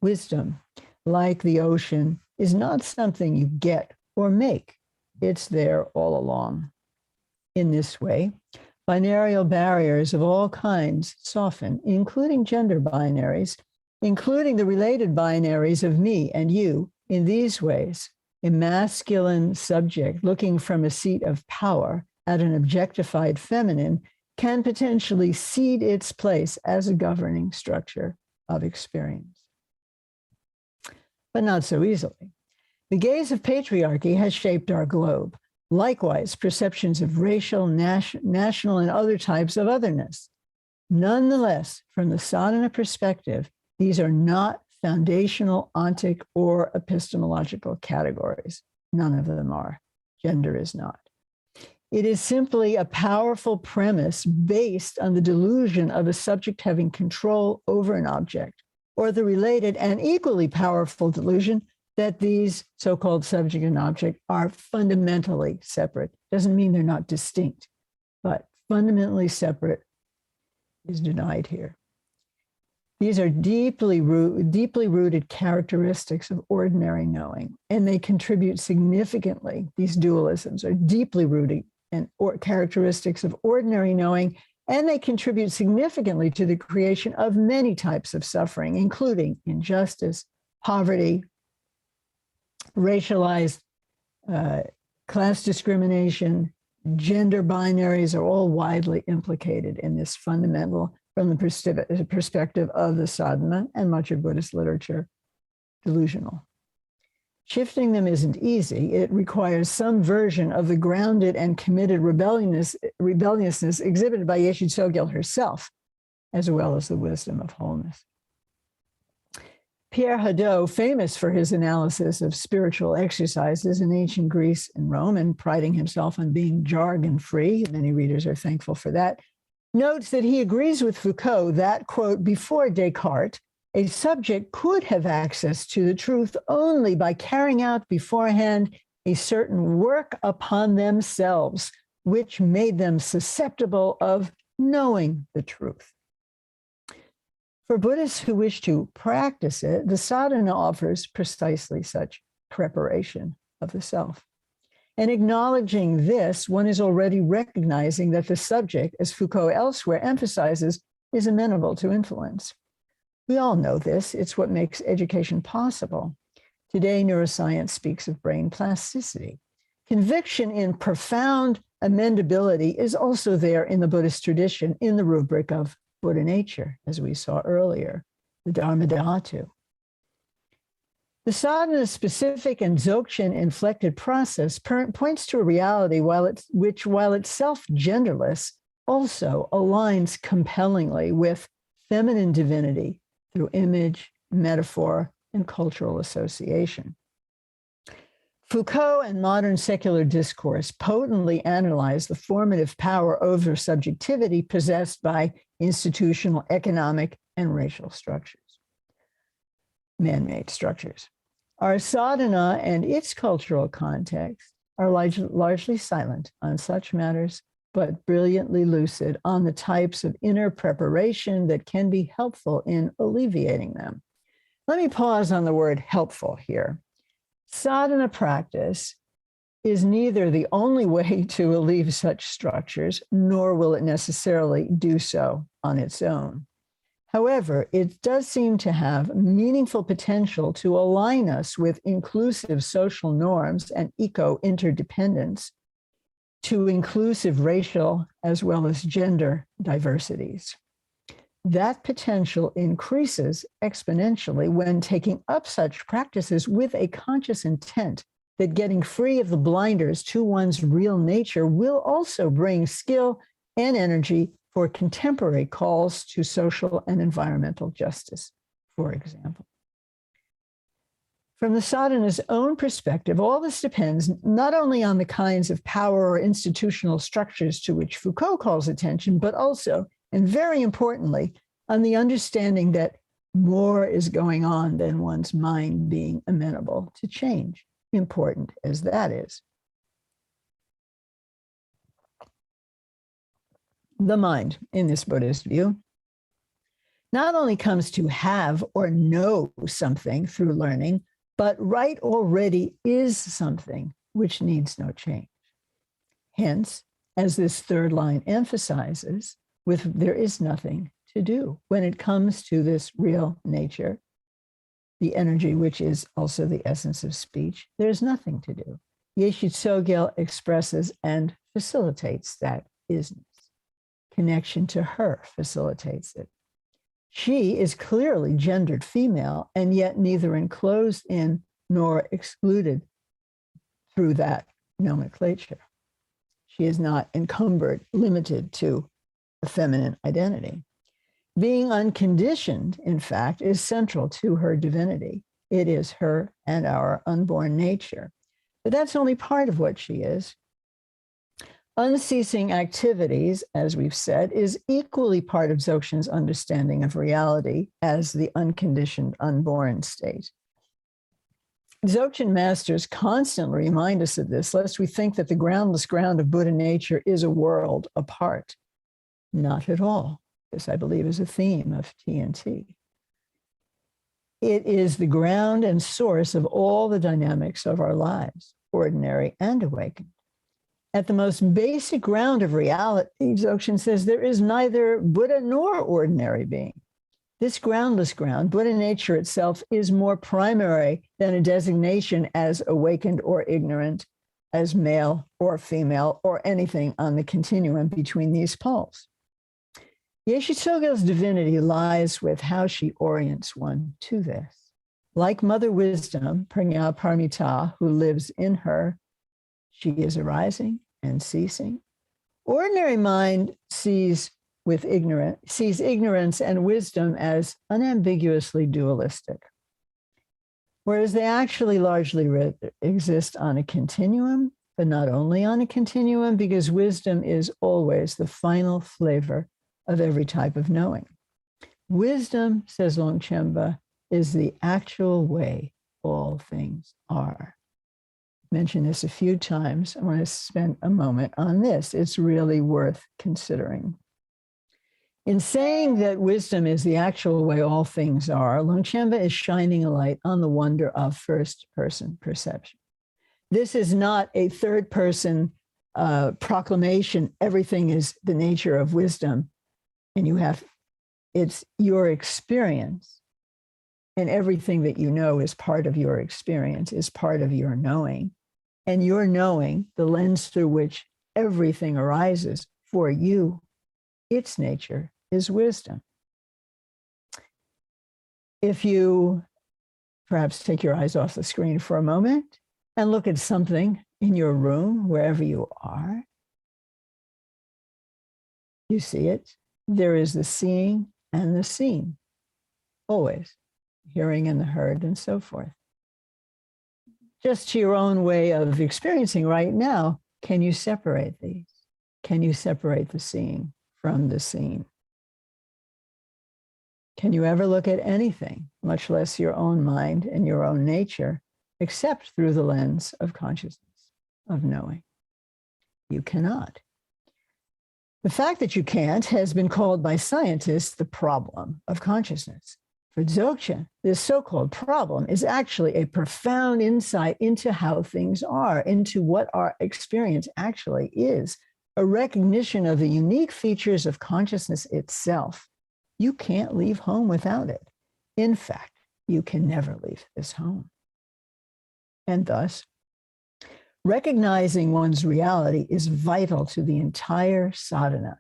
Wisdom, like the ocean, is not something you get or make. It's there all along. In this way, binarial barriers of all kinds soften, including gender binaries, including the related binaries of me and you. In these ways, a masculine subject looking from a seat of power at an objectified feminine can potentially cede its place as a governing structure of experience. But not so easily. The gaze of patriarchy has shaped our globe. Likewise, perceptions of racial, national, and other types of otherness. Nonetheless, from the sadhana perspective, these are not foundational, ontic, or epistemological categories. None of them are. Gender is not. It is simply a powerful premise based on the delusion of a subject having control over an object, or the related and equally powerful delusion that these so-called subject and object are fundamentally separate. Doesn't mean they're not distinct, but fundamentally separate is denied here. These are deeply rooted characteristics of ordinary knowing, and they contribute significantly. These dualisms are deeply rooted and characteristics of ordinary knowing, and they contribute significantly to the creation of many types of suffering, including injustice, poverty, racialized class discrimination, gender binaries are all widely implicated in this fundamental, from the perspective of the sadhana and much of Buddhist literature, delusional. Shifting them isn't easy. It requires some version of the grounded and committed rebelliousness exhibited by Yeshe Tsogyal herself, as well as the wisdom of wholeness. Pierre Hadot, famous for his analysis of spiritual exercises in ancient Greece and Rome, and priding himself on being jargon-free, many readers are thankful for that, notes that he agrees with Foucault that, quote, before Descartes, a subject could have access to the truth only by carrying out beforehand a certain work upon themselves, which made them susceptible of knowing the truth. For Buddhists who wish to practice it, the sadhana offers precisely such preparation of the self. And acknowledging this, one is already recognizing that the subject, as Foucault elsewhere emphasizes, is amenable to influence. We all know this. It's what makes education possible. Today, neuroscience speaks of brain plasticity. Conviction in profound amendability is also there in the Buddhist tradition in the rubric of Buddha nature, as we saw earlier, the Dharmadhatu. The sadhana-specific and Dzogchen-inflected process points to a reality which, while itself genderless, also aligns compellingly with feminine divinity through image, metaphor, and cultural association. Foucault and modern secular discourse potently analyze the formative power over subjectivity possessed by institutional, economic, and racial structures, man-made structures. Our sadhana and its cultural context are largely silent on such matters, but brilliantly lucid on the types of inner preparation that can be helpful in alleviating them. Let me pause on the word helpful here. Sadhana practice is neither the only way to alleviate such structures, nor will it necessarily do so on its own. However, it does seem to have meaningful potential to align us with inclusive social norms and eco-interdependence to inclusive racial as well as gender diversities. that potential increases exponentially when taking up such practices with a conscious intent that getting free of the blinders to one's real nature will also bring skill and energy for contemporary calls to social and environmental justice, for example. From the sadhana's own perspective, all this depends not only on the kinds of power or institutional structures to which Foucault calls attention, but also, and very importantly, on the understanding that more is going on than one's mind being amenable to change, important as that is. The mind, in this Buddhist view, not only comes to have or know something through learning, but right already is something which needs no change. Hence, as this third line emphasizes, there is nothing to do when it comes to this real nature, the energy which is also the essence of speech, there's nothing to do. Yeshe Tsogyal expresses and facilitates that isness. Connection to her facilitates it. She is clearly gendered female and yet neither enclosed in nor excluded through that nomenclature. She is not encumbered, limited to a feminine identity. Being unconditioned, in fact, is central to her divinity. It is her and our unborn nature. But that's only part of what she is. Unceasing activities, as we've said, is equally part of Dzogchen's understanding of reality as the unconditioned unborn state. Dzogchen masters constantly remind us of this, lest we think that the groundless ground of Buddha nature is a world apart. Not at all. This, I believe, is a theme of TNT. It is the ground and source of all the dynamics of our lives, ordinary and awakened. At the most basic ground of reality, Dzogchen says, there is neither Buddha nor ordinary being. This groundless ground, Buddha nature itself, is more primary than a designation as awakened or ignorant, as male or female, or anything on the continuum between these poles. Yeshe Tsogyal's divinity lies with how she orients one to this. Like Mother Wisdom, Prajna Paramita, who lives in her, she is arising and ceasing. Ordinary mind sees ignorance and wisdom as unambiguously dualistic, whereas they actually largely exist on a continuum, but not only on a continuum, because wisdom is always the final flavor of every type of knowing. Wisdom, says Longchenpa, is the actual way all things are. Mentioned this a few times. I want to spend a moment on this. It's really worth considering. In saying that wisdom is the actual way all things are, Longchenpa is shining a light on the wonder of first-person perception. This is not a third-person proclamation, everything is the nature of wisdom, and it's your experience, and everything that you know is part of your experience, is part of your knowing. And your knowing, the lens through which everything arises for you, its nature is wisdom. If you perhaps take your eyes off the screen for a moment and look at something in your room, wherever you are, you see it. There is the seeing and the seen, always, hearing and the heard and so forth. Just to your own way of experiencing right now, can you separate these? Can you separate the seeing from the seen? Can you ever look at anything, much less your own mind and your own nature, except through the lens of consciousness, of knowing? You cannot. The fact that you can't has been called by scientists the problem of consciousness. For Dzogchen, this so-called problem is actually a profound insight into how things are, into what our experience actually is, a recognition of the unique features of consciousness itself. You can't leave home without it. In fact, you can never leave this home. And thus, recognizing one's reality is vital to the entire sadhana.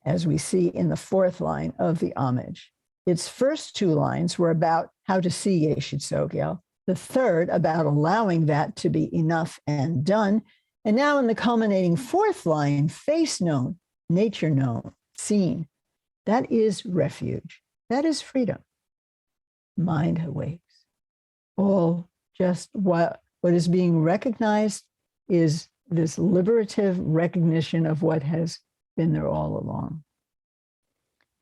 as we see in the fourth line of the Homage. Its first two lines were about how to see Yeshe Tsogyal, the third about allowing that to be enough and done. And now in the culminating fourth line, face known, nature known, seen, that is refuge. That is freedom. Mind awakes. All just what is being recognized is this liberative recognition of what has been there all along.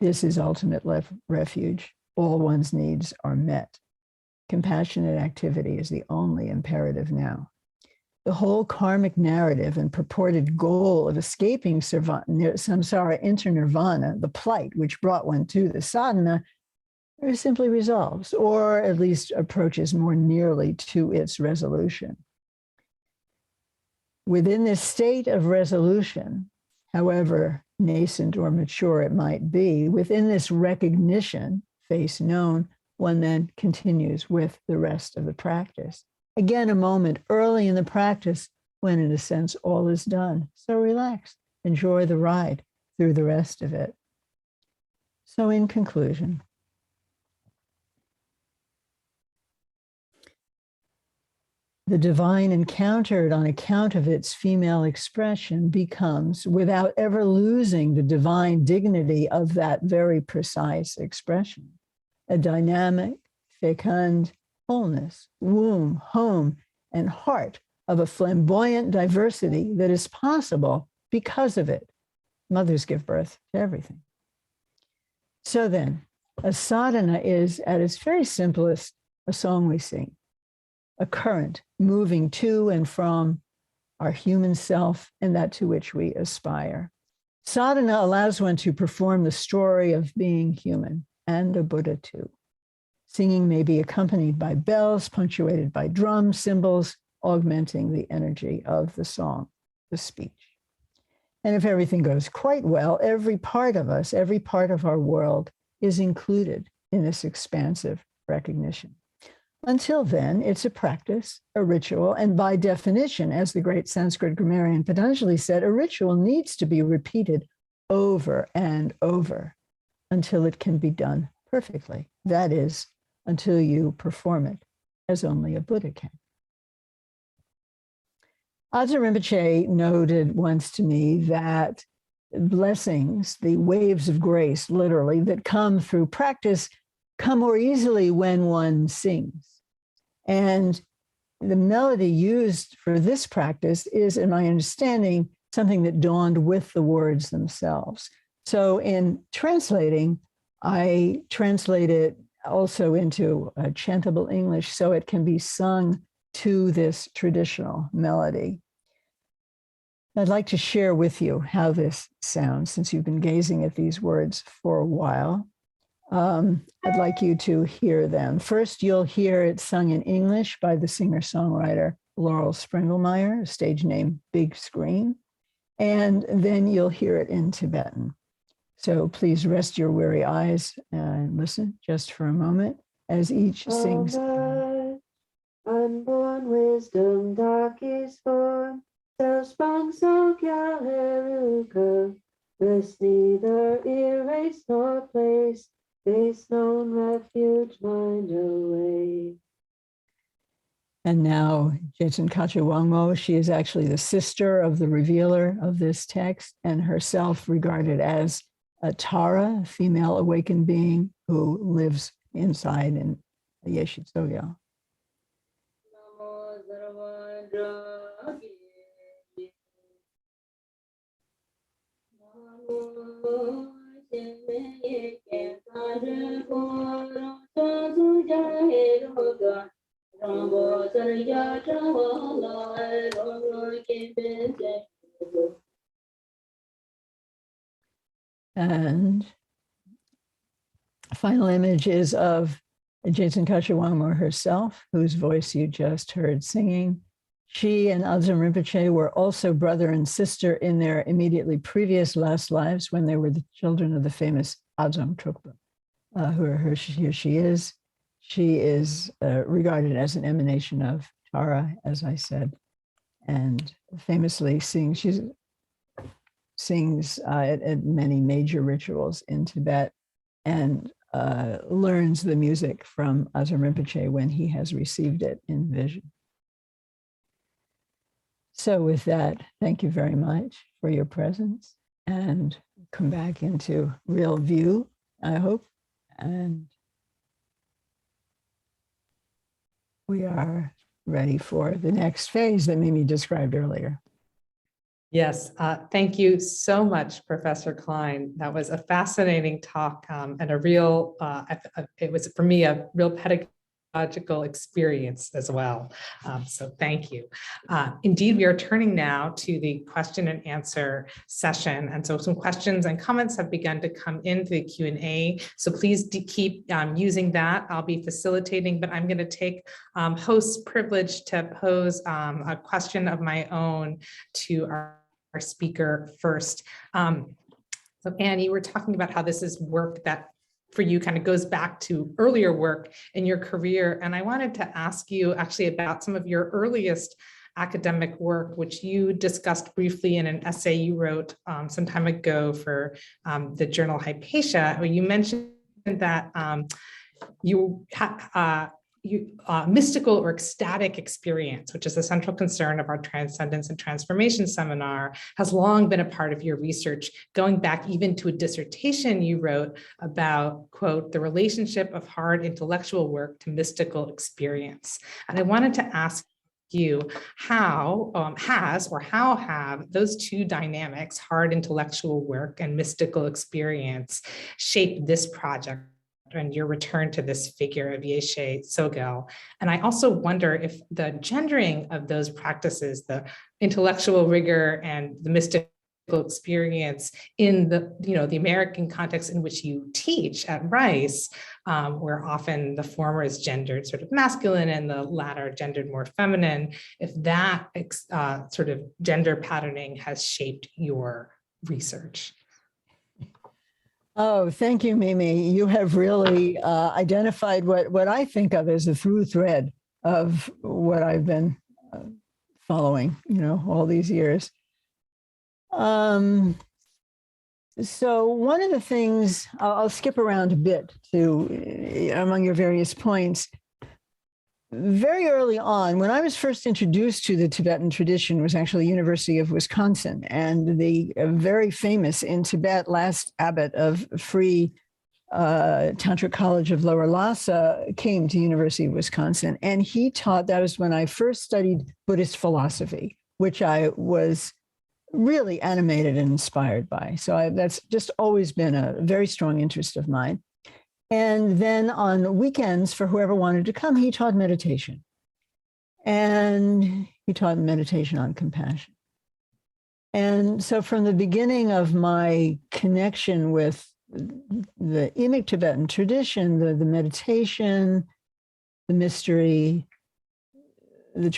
This is ultimate refuge. All one's needs are met. Compassionate activity is the only imperative now. The whole karmic narrative and purported goal of escaping samsara into nirvana, the plight which brought one to the sadhana, simply resolves, or at least approaches more nearly to its resolution. Within this state of resolution, however nascent or mature it might be, within this recognition, face known, one then continues with the rest of the practice. Again, a moment early in the practice when, in a sense, all is done. So relax, enjoy the ride through the rest of it. So in conclusion, the divine encountered on account of its female expression becomes, without ever losing the divine dignity of that very precise expression, a dynamic, fecund wholeness, womb, home, and heart of a flamboyant diversity that is possible because of it. Mothers give birth to everything. So then, a sadhana is, at its very simplest, a song we sing, a current moving to and from our human self and that to which we aspire. Sadhana allows one to perform the story of being human and a Buddha too. Singing may be accompanied by bells, punctuated by drums, cymbals, augmenting the energy of the song, the speech. And if everything goes quite well, every part of us, every part of our world is included in this expansive recognition. Until then, it's a practice, a ritual, and by definition, as the great Sanskrit grammarian Patanjali said, a ritual needs to be repeated over and over until it can be done perfectly. That is, until you perform it as only a Buddha can. Ajahn Rinpoche noted once to me that blessings, the waves of grace, literally, that come through practice, come more easily when one sings. And the melody used for this practice is, in my understanding, something that dawned with the words themselves. So in translating, I translate it also into chantable English so it can be sung to this traditional melody. I'd like to share with you how this sounds, since you've been gazing at these words for a while. I'd like you to hear them. First, you'll hear it sung in English by the singer-songwriter Laurel Sprengelmeyer, stage name Big Screen, and then you'll hear it in Tibetan. So please rest your weary eyes and listen just for a moment as each sings. Unborn wisdom, dark is form, self-sprung Tsogyal Heruka, rest neither erase nor place, face known refuge, mind away. And now Jetsun Kacha Wangmo, she is actually the sister of the revealer of this text and herself regarded as a Tara, a female awakened being who lives inside in Yeshe Tsogyal. And final image is of Jetsun Kacha Wangmo herself, whose voice you just heard singing. She and Ajahn Rinpoche were also brother and sister in their immediately previous last lives when they were the children of the famous Ajahn Trungpa, here she is. She is regarded as an emanation of Tara, as I said, and famously sings. She's sings at many major rituals in Tibet and learns the music from Asam Rinpoche when he has received it in vision. So with that, thank you very much for your presence, and come back into real view, I hope. And we are ready for the next phase that Mimi described earlier. Yes, thank you so much, Professor Klein. That was a fascinating talk and a real, it was for me a real pedagogical experience as well. So thank you. Indeed, we are turning now to the question and answer session. And so some questions and comments have begun to come into the Q&A. So please keep using that. I'll be facilitating, but I'm going to take host's privilege to pose a question of my own to our speaker first. So Anne, you were talking about how this is work that for you kind of goes back to earlier work in your career. And I wanted to ask you actually about some of your earliest academic work, which you discussed briefly in an essay you wrote some time ago for the journal Hypatia, where you mentioned that mystical or ecstatic experience, which is the central concern of our Transcendence and Transformation seminar, has long been a part of your research, going back even to a dissertation you wrote about, quote, the relationship of hard intellectual work to mystical experience. And I wanted to ask you how have those two dynamics, hard intellectual work and mystical experience, shaped this project and your return to this figure of Yeshe Tsogyal. And I also wonder if the gendering of those practices, the intellectual rigor and the mystical experience in the American context in which you teach at Rice, where often the former is gendered sort of masculine and the latter gendered more feminine, if that sort of gender patterning has shaped your research. Oh, thank you, Mimi. You have really identified what I think of as a through thread of what I've been following, all these years. So one of the things, I'll skip around a bit to among your various points. Very early on, when I was first introduced to the Tibetan tradition, was actually University of Wisconsin, and the very famous in Tibet last abbot of Free Tantric College of Lower Lhasa came to University of Wisconsin, and he taught. That was when I first studied Buddhist philosophy, which I was really animated and inspired by. So that's just always been a very strong interest of mine. And then on weekends, for whoever wanted to come, he taught meditation. And he taught meditation on compassion. And so from the beginning of my connection with the Imic Tibetan tradition, the meditation, the mystery, the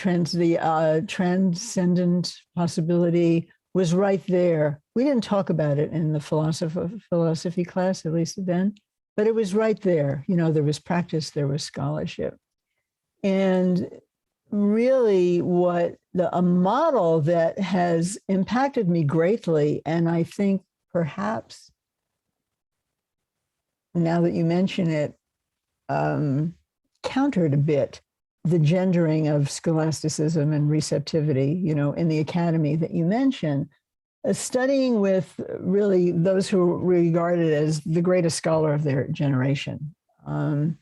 transcendent possibility was right there. We didn't talk about it in the philosophy class, at least then. But it was right there. There was practice, there was scholarship. And really a model that has impacted me greatly, and I think perhaps, now that you mention it, countered a bit the gendering of scholasticism and receptivity, in the academy that you mentioned. Studying with really those who are regarded as the greatest scholar of their generation, and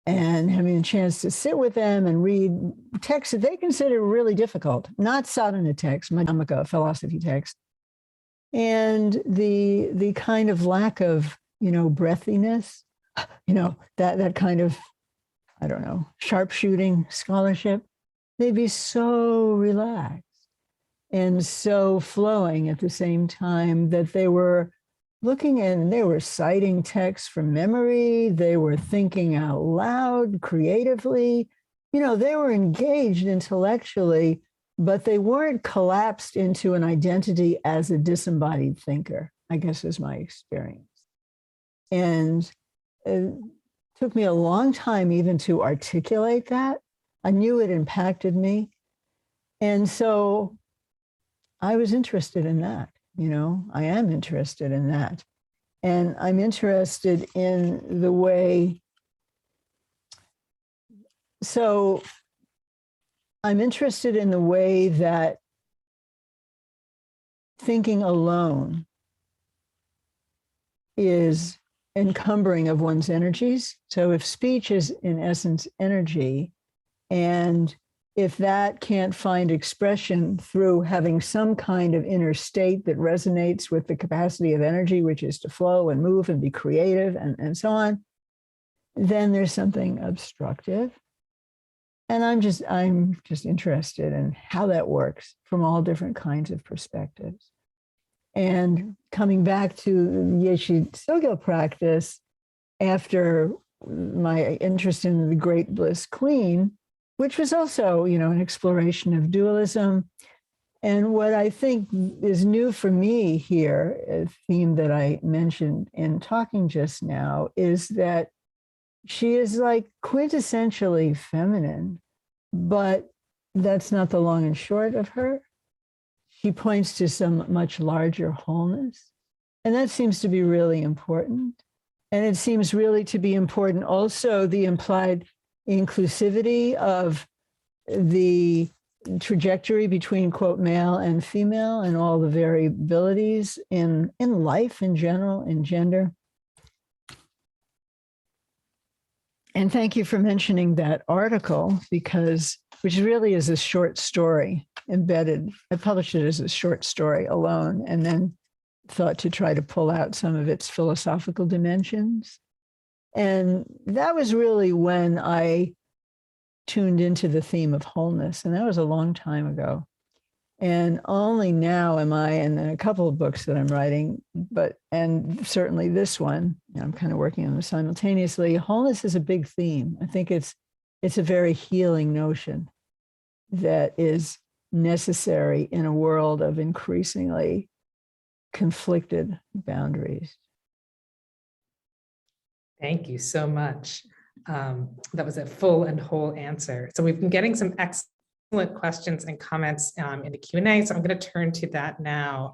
having a chance to sit with them and read texts that they consider really difficult, not Sādhana texts, Madhyamaka philosophy text, and the kind of lack of breathiness, that kind of, I don't know, sharpshooting scholarship. They'd be so relaxed and so flowing at the same time that they were looking in, they were citing texts from memory, they were thinking out loud creatively, they were engaged intellectually, but they weren't collapsed into an identity as a disembodied thinker, I guess is my experience. And it took me a long time even to articulate that. I knew it impacted me. And so I was interested in that. I am interested in that. And I'm interested in the way, so I'm interested in the way that thinking alone is encumbering of one's energies. So if speech is in essence energy, and if that can't find expression through having some kind of inner state that resonates with the capacity of energy, which is to flow and move and be creative and so on, then there's something obstructive. And I'm just interested in how that works from all different kinds of perspectives. And coming back to the Yeshe Tsogyal practice, after my interest in the Great Bliss Queen, which was also, an exploration of dualism. And what I think is new for me here, a theme that I mentioned in talking just now, is that she is like quintessentially feminine, but that's not the long and short of her. She points to some much larger wholeness. And that seems to be really important. And it seems really to be important also the implied inclusivity of the trajectory between, quote, male and female and all the variabilities in life in general, in gender. And thank you for mentioning that article, which really is a short story embedded. I published it as a short story alone, and then thought to try to pull out some of its philosophical dimensions. And that was really when I tuned into the theme of wholeness. And that was a long time ago. And only now am I, and then a couple of books that I'm writing, and certainly this one, I'm kind of working on them simultaneously. Wholeness is a big theme. I think it's a very healing notion that is necessary in a world of increasingly conflicted boundaries. Thank you so much. That was a full and whole answer. So we've been getting some excellent questions and comments in the Q&A, so I'm going to turn to that now.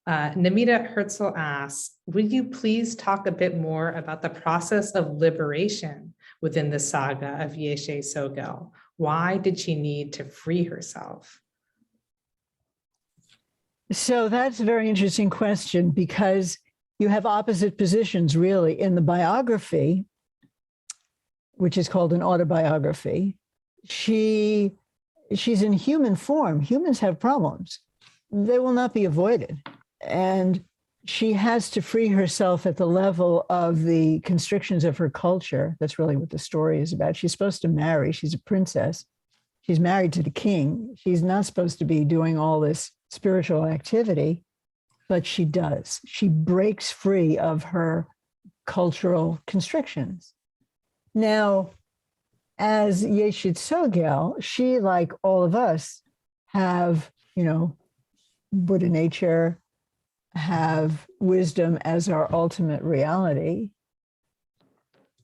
Namita Herzl asks, would you please talk a bit more about the process of liberation within the saga of Yeshe Tsogyal? Why did she need to free herself? So that's a very interesting question, because you have opposite positions really in the biography, which is called an autobiography. She's in human form. Humans have problems. They will not be avoided. And she has to free herself at the level of the constrictions of her culture. That's really what the story is about. She's supposed to marry. She's a princess. She's married to the king. She's not supposed to be doing all this spiritual activity, but she does. She breaks free of her cultural constrictions. Now, as Yeshe Tsogyal, she, like all of us, have, Buddha nature, have wisdom as our ultimate reality,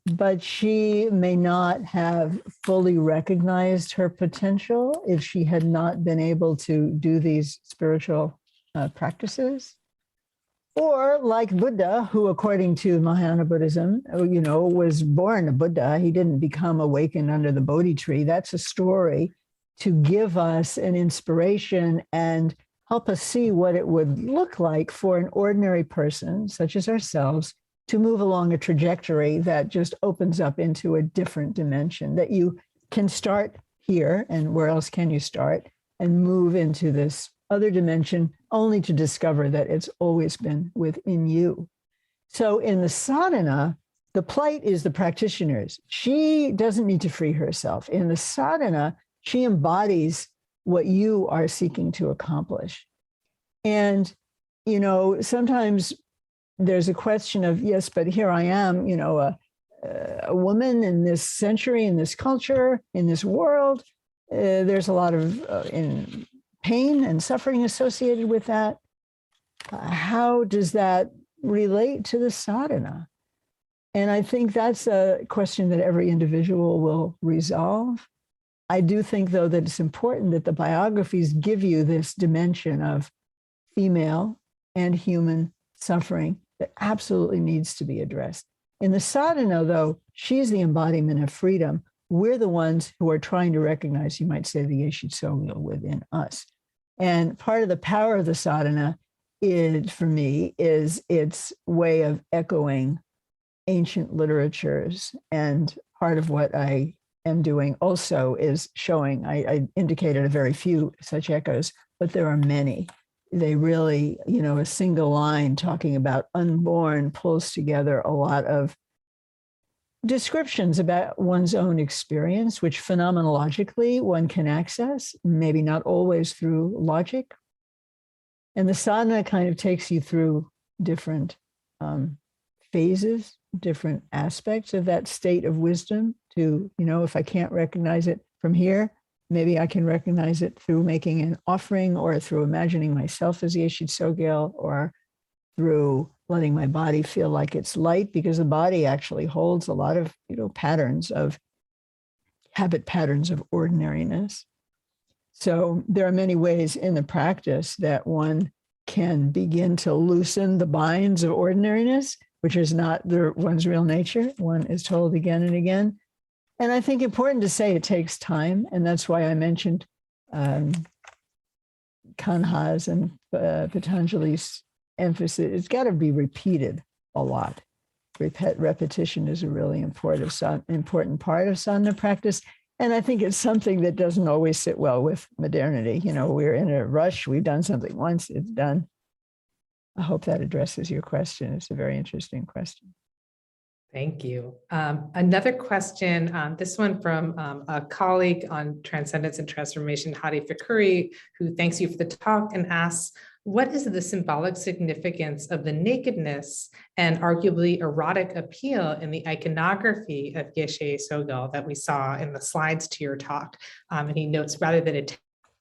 but she may not have fully recognized her potential if she had not been able to do these spiritual practices. Or like Buddha, who according to Mahayana Buddhism, was born a Buddha. He didn't become awakened under the Bodhi tree. That's a story to give us an inspiration and help us see what it would look like for an ordinary person, such as ourselves, to move along a trajectory that just opens up into a different dimension, that you can start here, and where else can you start, and move into this other dimension, only to discover that it's always been within you. So in the sadhana, the plight is the practitioner's. She doesn't need to free herself. In the sadhana, she embodies what you are seeking to accomplish. And, sometimes there's a question of, yes, but here I am, a woman in this century, in this culture, in this world. There's a lot of in pain and suffering associated with that. How does that relate to the sadhana? And I think that's a question that every individual will resolve. I do think, though, that it's important that the biographies give you this dimension of female and human suffering that absolutely needs to be addressed. In the sadhana, though, she's the embodiment of freedom. We're the ones who are trying to recognize, you might say, the Yeshe Tsogyal within us. And part of the power of the sadhana is, for me, is its way of echoing ancient literatures. And part of what I am doing also is showing, I indicated a very few such echoes, but there are many. They really, a single line talking about unborn pulls together a lot of descriptions about one's own experience, which phenomenologically one can access, maybe not always through logic. And the sadhana kind of takes you through different phases, different aspects of that state of wisdom to, if I can't recognize it from here, maybe I can recognize it through making an offering or through imagining myself as Yeshe Tsogyal or through letting my body feel like it's light, because the body actually holds a lot of, habit patterns of ordinariness. So there are many ways in the practice that one can begin to loosen the binds of ordinariness, which is not one's real nature. One is told again and again. And I think important to say it takes time. And that's why I mentioned Kanha's and Patanjali's emphasis. It's got to be repeated a lot. Repetition is a really important part of sadhana practice. And I think it's something that doesn't always sit well with modernity. We're in a rush. We've done something once, it's done. I hope that addresses your question. It's a very interesting question. Thank you. Another question, this one from a colleague on Transcendence and Transformation, Hadi Fikuri, who thanks you for the talk and asks, what is the symbolic significance of the nakedness and arguably erotic appeal in the iconography of Yeshe Tsogyal that we saw in the slides to your talk? And he notes, rather than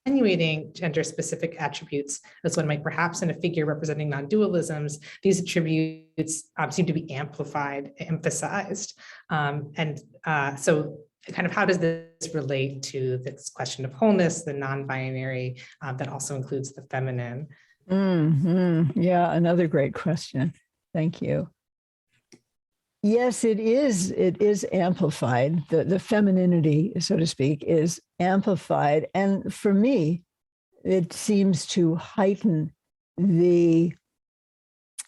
attenuating gender-specific attributes, as one might perhaps in a figure representing non-dualisms, these attributes seem to be amplified, emphasized. So kind of how does this relate to this question of wholeness, the non-binary, that also includes the feminine? Yeah, another great question. Thank you. Yes, it is amplified. The femininity, so to speak, is amplified. And for me, it seems to heighten the,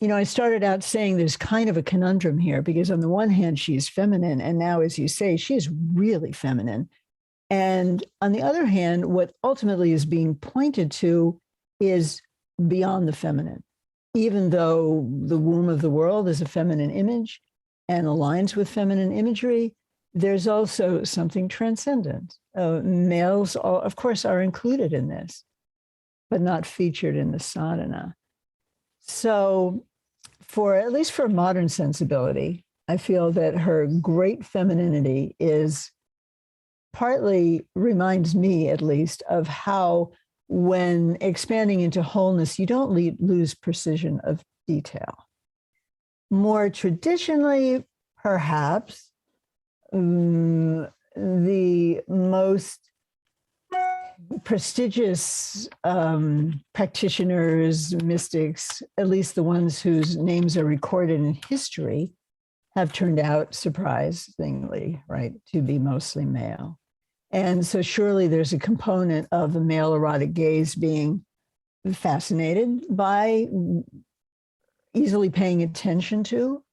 I started out saying there's kind of a conundrum here, because on the one hand, she's feminine. And now, as you say, she's really feminine. And on the other hand, what ultimately is being pointed to is beyond the feminine. Even though the womb of the world is a feminine image and aligns with feminine imagery, there's also something transcendent. Males, of course, are included in this, but not featured in the sadhana. So at least for modern sensibility, I feel that her great femininity partly reminds me, at least, of how when expanding into wholeness, you don't lose precision of detail. More traditionally, perhaps, the most prestigious practitioners, mystics, at least the ones whose names are recorded in history, have turned out, surprisingly, right, to be mostly male. And so surely there's a component of the male erotic gaze being fascinated by easily paying attention to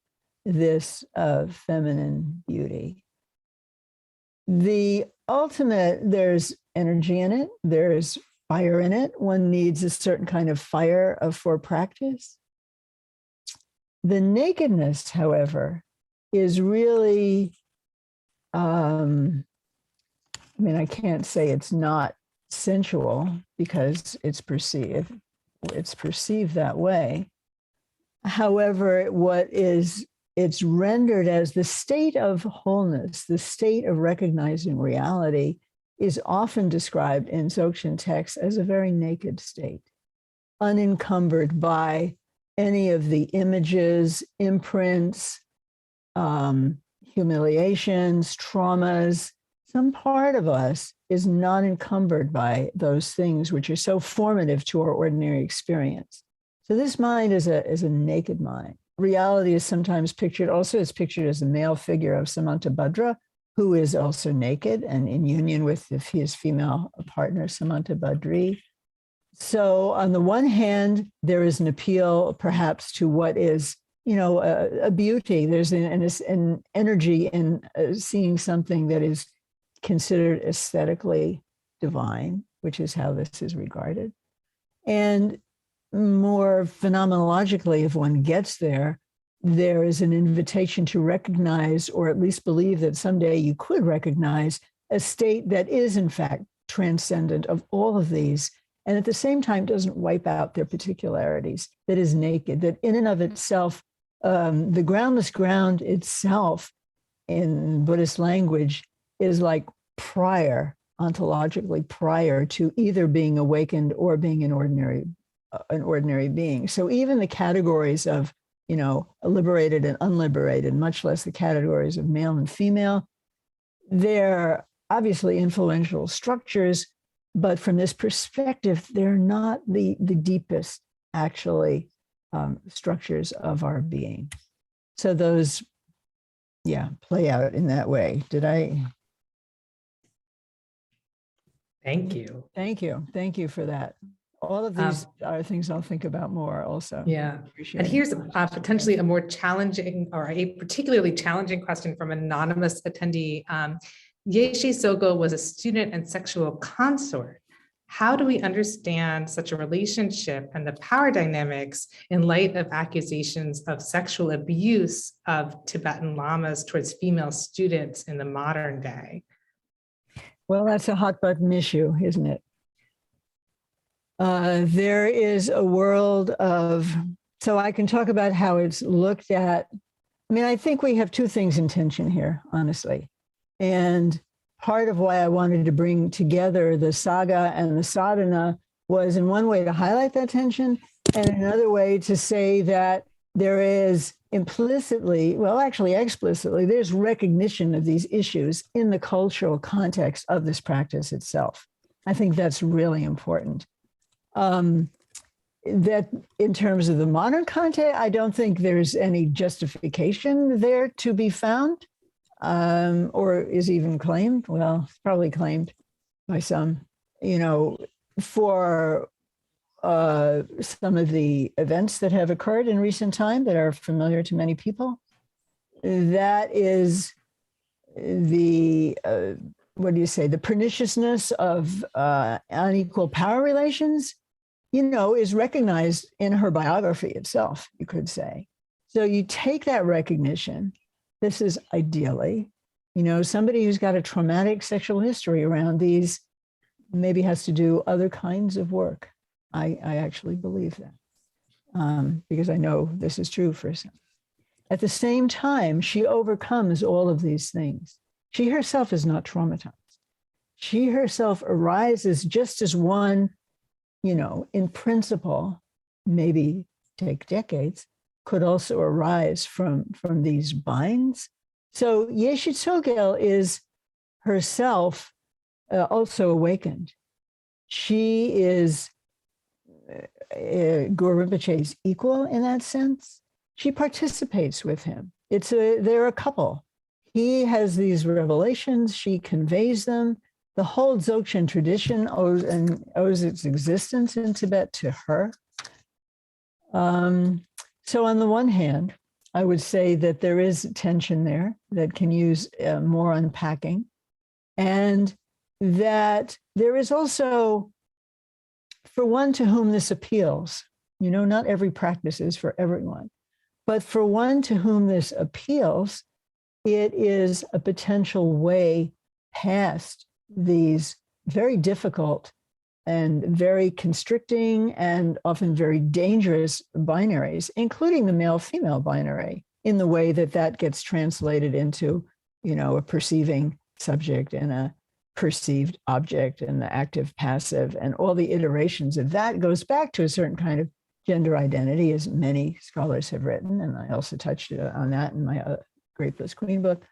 this feminine beauty. The ultimate, there's energy in it, there's fire in it. One needs a certain kind of fire for practice. The nakedness, however, is really, I can't say it's not sensual because it's perceived that way. However, it's rendered as the state of wholeness, the state of recognizing reality, is often described in Dzogchen texts as a very naked state, unencumbered by any of the images, imprints, humiliations, traumas. Some part of us is not encumbered by those things which are so formative to our ordinary experience. So this mind is a naked mind. Reality is sometimes pictured, also it's pictured as a male figure of Samantabhadra, who is also naked and in union with his female partner, Samantabhadri. So on the one hand, there is an appeal perhaps to what is, a beauty. There's an energy in seeing something that is considered aesthetically divine, which is how this is regarded. And more phenomenologically, if one gets there, there is an invitation to recognize, or at least believe that someday you could recognize, a state that is in fact transcendent of all of these, and at the same time doesn't wipe out their particularities, that is naked, that in and of itself, the groundless ground itself in Buddhist language is like prior, ontologically prior to either being awakened or being an ordinary being. So even the categories of, liberated and unliberated, much less the categories of male and female, they're obviously influential structures, but from this perspective, they're not the deepest, actually, structures of our being. So those, play out in that way. Did I? Thank you. Thank you. Thank you for that. All of these are things I'll think about more also. Yeah. Appreciate And it. here's potentially a more challenging, or a particularly challenging question from an anonymous attendee. Yeshe Tsogyal was a student and sexual consort. How do we understand such a relationship and the power dynamics in light of accusations of sexual abuse of Tibetan lamas towards female students in the modern day? Well, that's a hot button issue, isn't it? There is a world of, so I can talk about how it's looked at. I mean, I think we have two things in tension here, honestly. And part of why I wanted to bring together the Saga and the Sādhana was in one way to highlight that tension, and another way to say that there is implicitly, well, actually explicitly, there's recognition of these issues in the cultural context of this practice itself. I think that's really important. That in terms of the modern context, I don't think there's any justification there to be found, or is even claimed. Well, it's probably claimed by some, for some of the events that have occurred in recent time that are familiar to many people. That is the, the perniciousness of unequal power relations, is recognized in her biography itself, you could say. So you take that recognition. This is ideally, somebody who's got a traumatic sexual history around these maybe has to do other kinds of work. I actually believe that because I know this is true for some. At the same time, she overcomes all of these things. She herself is not traumatized. She herself arises just as one, in principle, maybe take decades, could also arise from these binds. So Yeshe Tsogyal is herself also awakened. She is Guru Rinpoche's equal in that sense. She participates with him. They're a couple. He has these revelations, she conveys them. The whole Dzogchen tradition owes its existence in Tibet to her. So on the one hand, I would say that there is tension there that can use more unpacking, and that there is also, for one to whom this appeals, not every practice is for everyone, but for one to whom this appeals, it is a potential way past these very difficult and very constricting and often very dangerous binaries, including the male-female binary, in the way that gets translated into, a perceiving subject and a perceived object and the active passive, and all the iterations of that goes back to a certain kind of gender identity, as many scholars have written. And I also touched on that in my Great Bliss Queen book.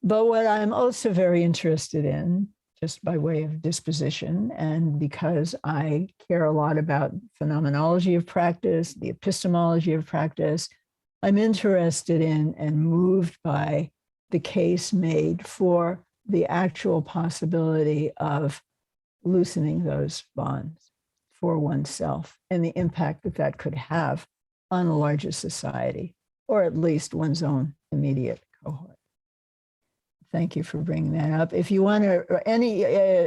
But what I'm also very interested in, just by way of disposition, and because I care a lot about phenomenology of practice, the epistemology of practice. I'm interested in and moved by the case made for the actual possibility of loosening those bonds for oneself and the impact that that could have on a larger society, or at least one's own immediate cohort. Thank you for bringing that up. If you want to,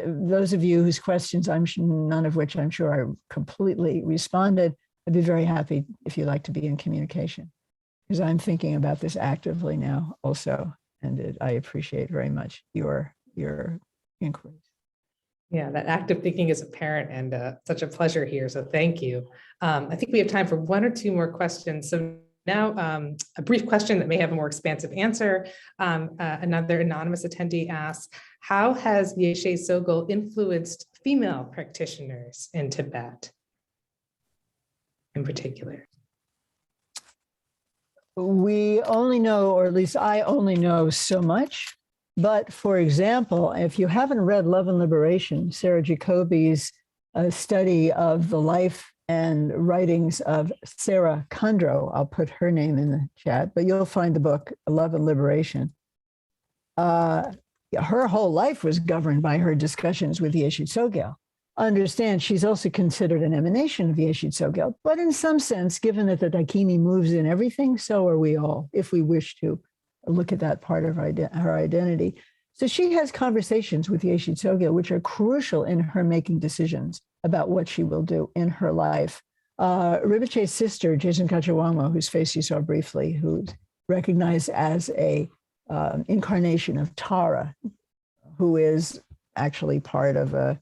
those of you whose questions, none of which I'm sure are completely responded, I'd be very happy if you'd like to be in communication, because I'm thinking about this actively now also, and I appreciate very much your inquiries. Yeah, that active thinking is apparent, and such a pleasure here. So thank you. I think we have time for one or two more questions. So now a brief question that may have a more expansive answer. Another anonymous attendee asks, how has Yeshe Tsogyal influenced female practitioners in Tibet in particular? We only know, or at least I only know so much. But for example, if you haven't read Love and Liberation, Sarah Jacoby's study of the life and writings of Sarah Kondro, I'll put her name in the chat, but you'll find the book, Love and Liberation. Her whole life was governed by her discussions with Yeshe Tsogyal. Understand, she's also considered an emanation of Yeshe Tsogyal, but in some sense, given that the dakini moves in everything, so are we all, if we wish to look at that part of her identity. So she has conversations with Yeshe Tsogyal, which are crucial in her making decisions about what she will do in her life. Rinpoche's sister, Jason Kachawamo, whose face you saw briefly, who's recognized as a incarnation of Tara, who is actually part of a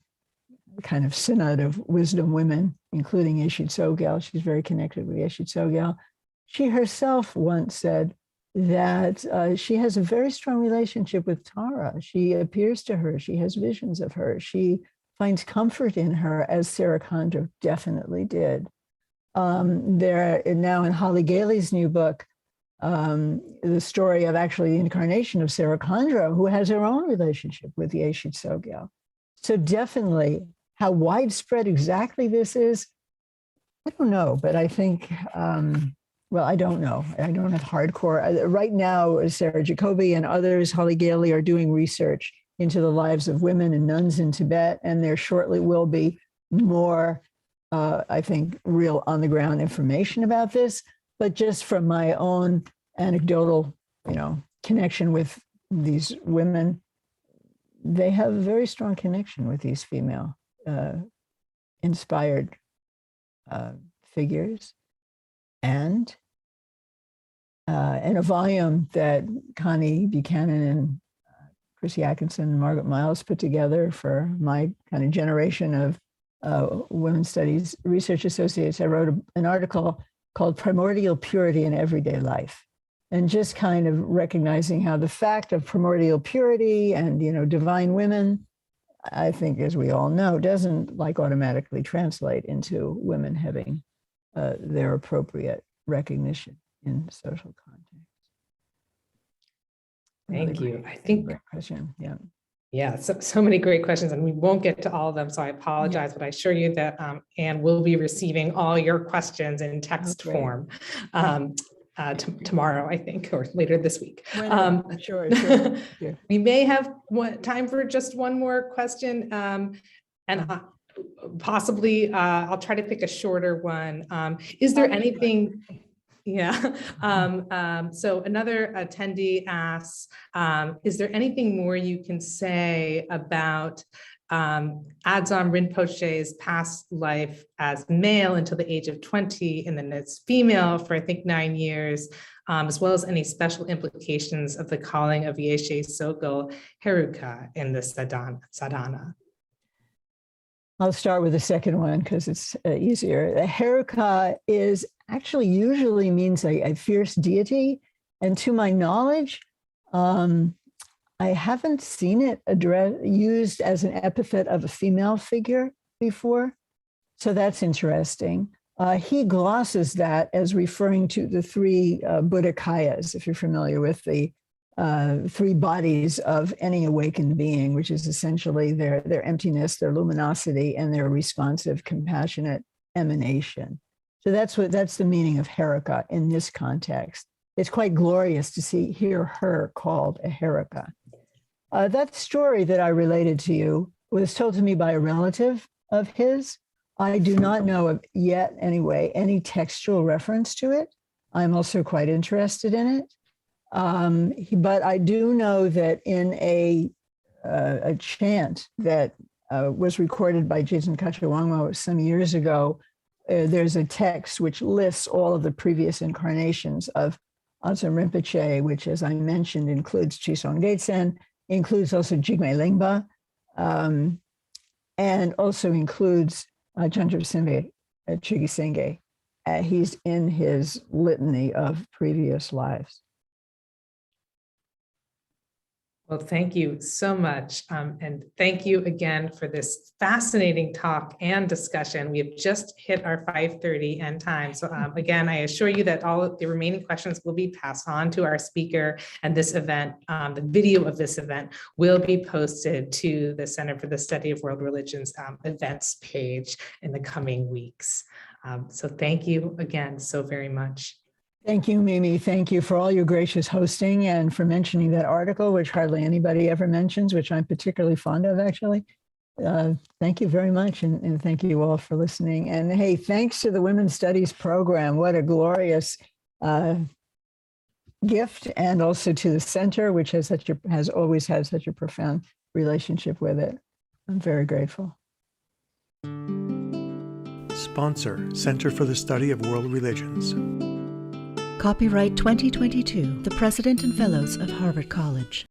kind of synod of wisdom women, including Yeshe Tsogyal. She's very connected with Yeshe Tsogyal. She herself once said that she has a very strong relationship with Tara. She appears to her, she has visions of her. She finds comfort in her, as Sarah Kondro definitely did. There now in Holly Gailey's new book, the story of actually the incarnation of Sarah Kondro, who has her own relationship with Yeshe Tsogyal. So definitely, how widespread exactly this is, I don't know, but I think, well, I don't know. I don't have hardcore. Right now, Sarah Jacoby and others, Holly Gailey, are doing research into the lives of women and nuns in Tibet, and there shortly will be more, I think, real on-the-ground information about this. But just from my own anecdotal, connection with these women, they have a very strong connection with these female inspired figures. And in a volume that Connie Buchanan and Chrissy Atkinson and Margaret Miles put together for my kind of generation of women's studies research associates, I wrote an article called Primordial Purity in Everyday Life, and just kind of recognizing how the fact of primordial purity and, divine women, I think, as we all know, doesn't automatically translate into women having their appropriate recognition in social context. Thank you. I think, great question. Yeah. Yeah, so many great questions, and we won't get to all of them, so I apologize, but I assure you that Anne will be receiving all your questions in text form tomorrow, I think, or later this week. Sure. We may have time for just one more question, and possibly I'll try to pick a shorter one. Is there anything? Yeah. So another attendee asks, is there anything more you can say about Adzon Rinpoche's past life as male until the age of 20, and then as female for, I think, 9 years, as well as any special implications of the calling of Yeshe Tsogyal Heruka in the Sadhana? I'll start with the second one because it's easier. The Heruka is actually usually means a fierce deity. And to my knowledge, I haven't seen it used as an epithet of a female figure before. So that's interesting. He glosses that as referring to the three Buddhakayas, if you're familiar with the three bodies of any awakened being, which is essentially their emptiness, their luminosity, and their responsive, compassionate emanation. So that's the meaning of Herika in this context. It's quite glorious to hear her called a Herika. That story that I related to you was told to me by a relative of his. I do not know of yet, anyway, any textual reference to it. I'm also quite interested in it. But I do know that in a chant that was recorded by Jason Kachawangmo some years ago, there's a text which lists all of the previous incarnations of Anson Rinpoche, which, as I mentioned, includes Chisong Detsen, includes also Jigme Lingpa, and also includes Chandra Simbe Chigisenge. He's in his litany of previous lives. Well, thank you so much. And thank you again for this fascinating talk and discussion. We have just hit our 5:30 end time. So again, I assure you that all of the remaining questions will be passed on to our speaker, and this event, the video of this event will be posted to the Center for the Study of World Religions events page in the coming weeks. So thank you again so very much. Thank you, Mimi. Thank you for all your gracious hosting and for mentioning that article, which hardly anybody ever mentions, which I'm particularly fond of, actually. Thank you very much, and thank you all for listening. And hey, thanks to the Women's Studies program. What a glorious gift, and also to the center, which has always had such a profound relationship with it. I'm very grateful. Sponsor, Center for the Study of World Religions. Copyright 2022, the President and Fellows of Harvard College.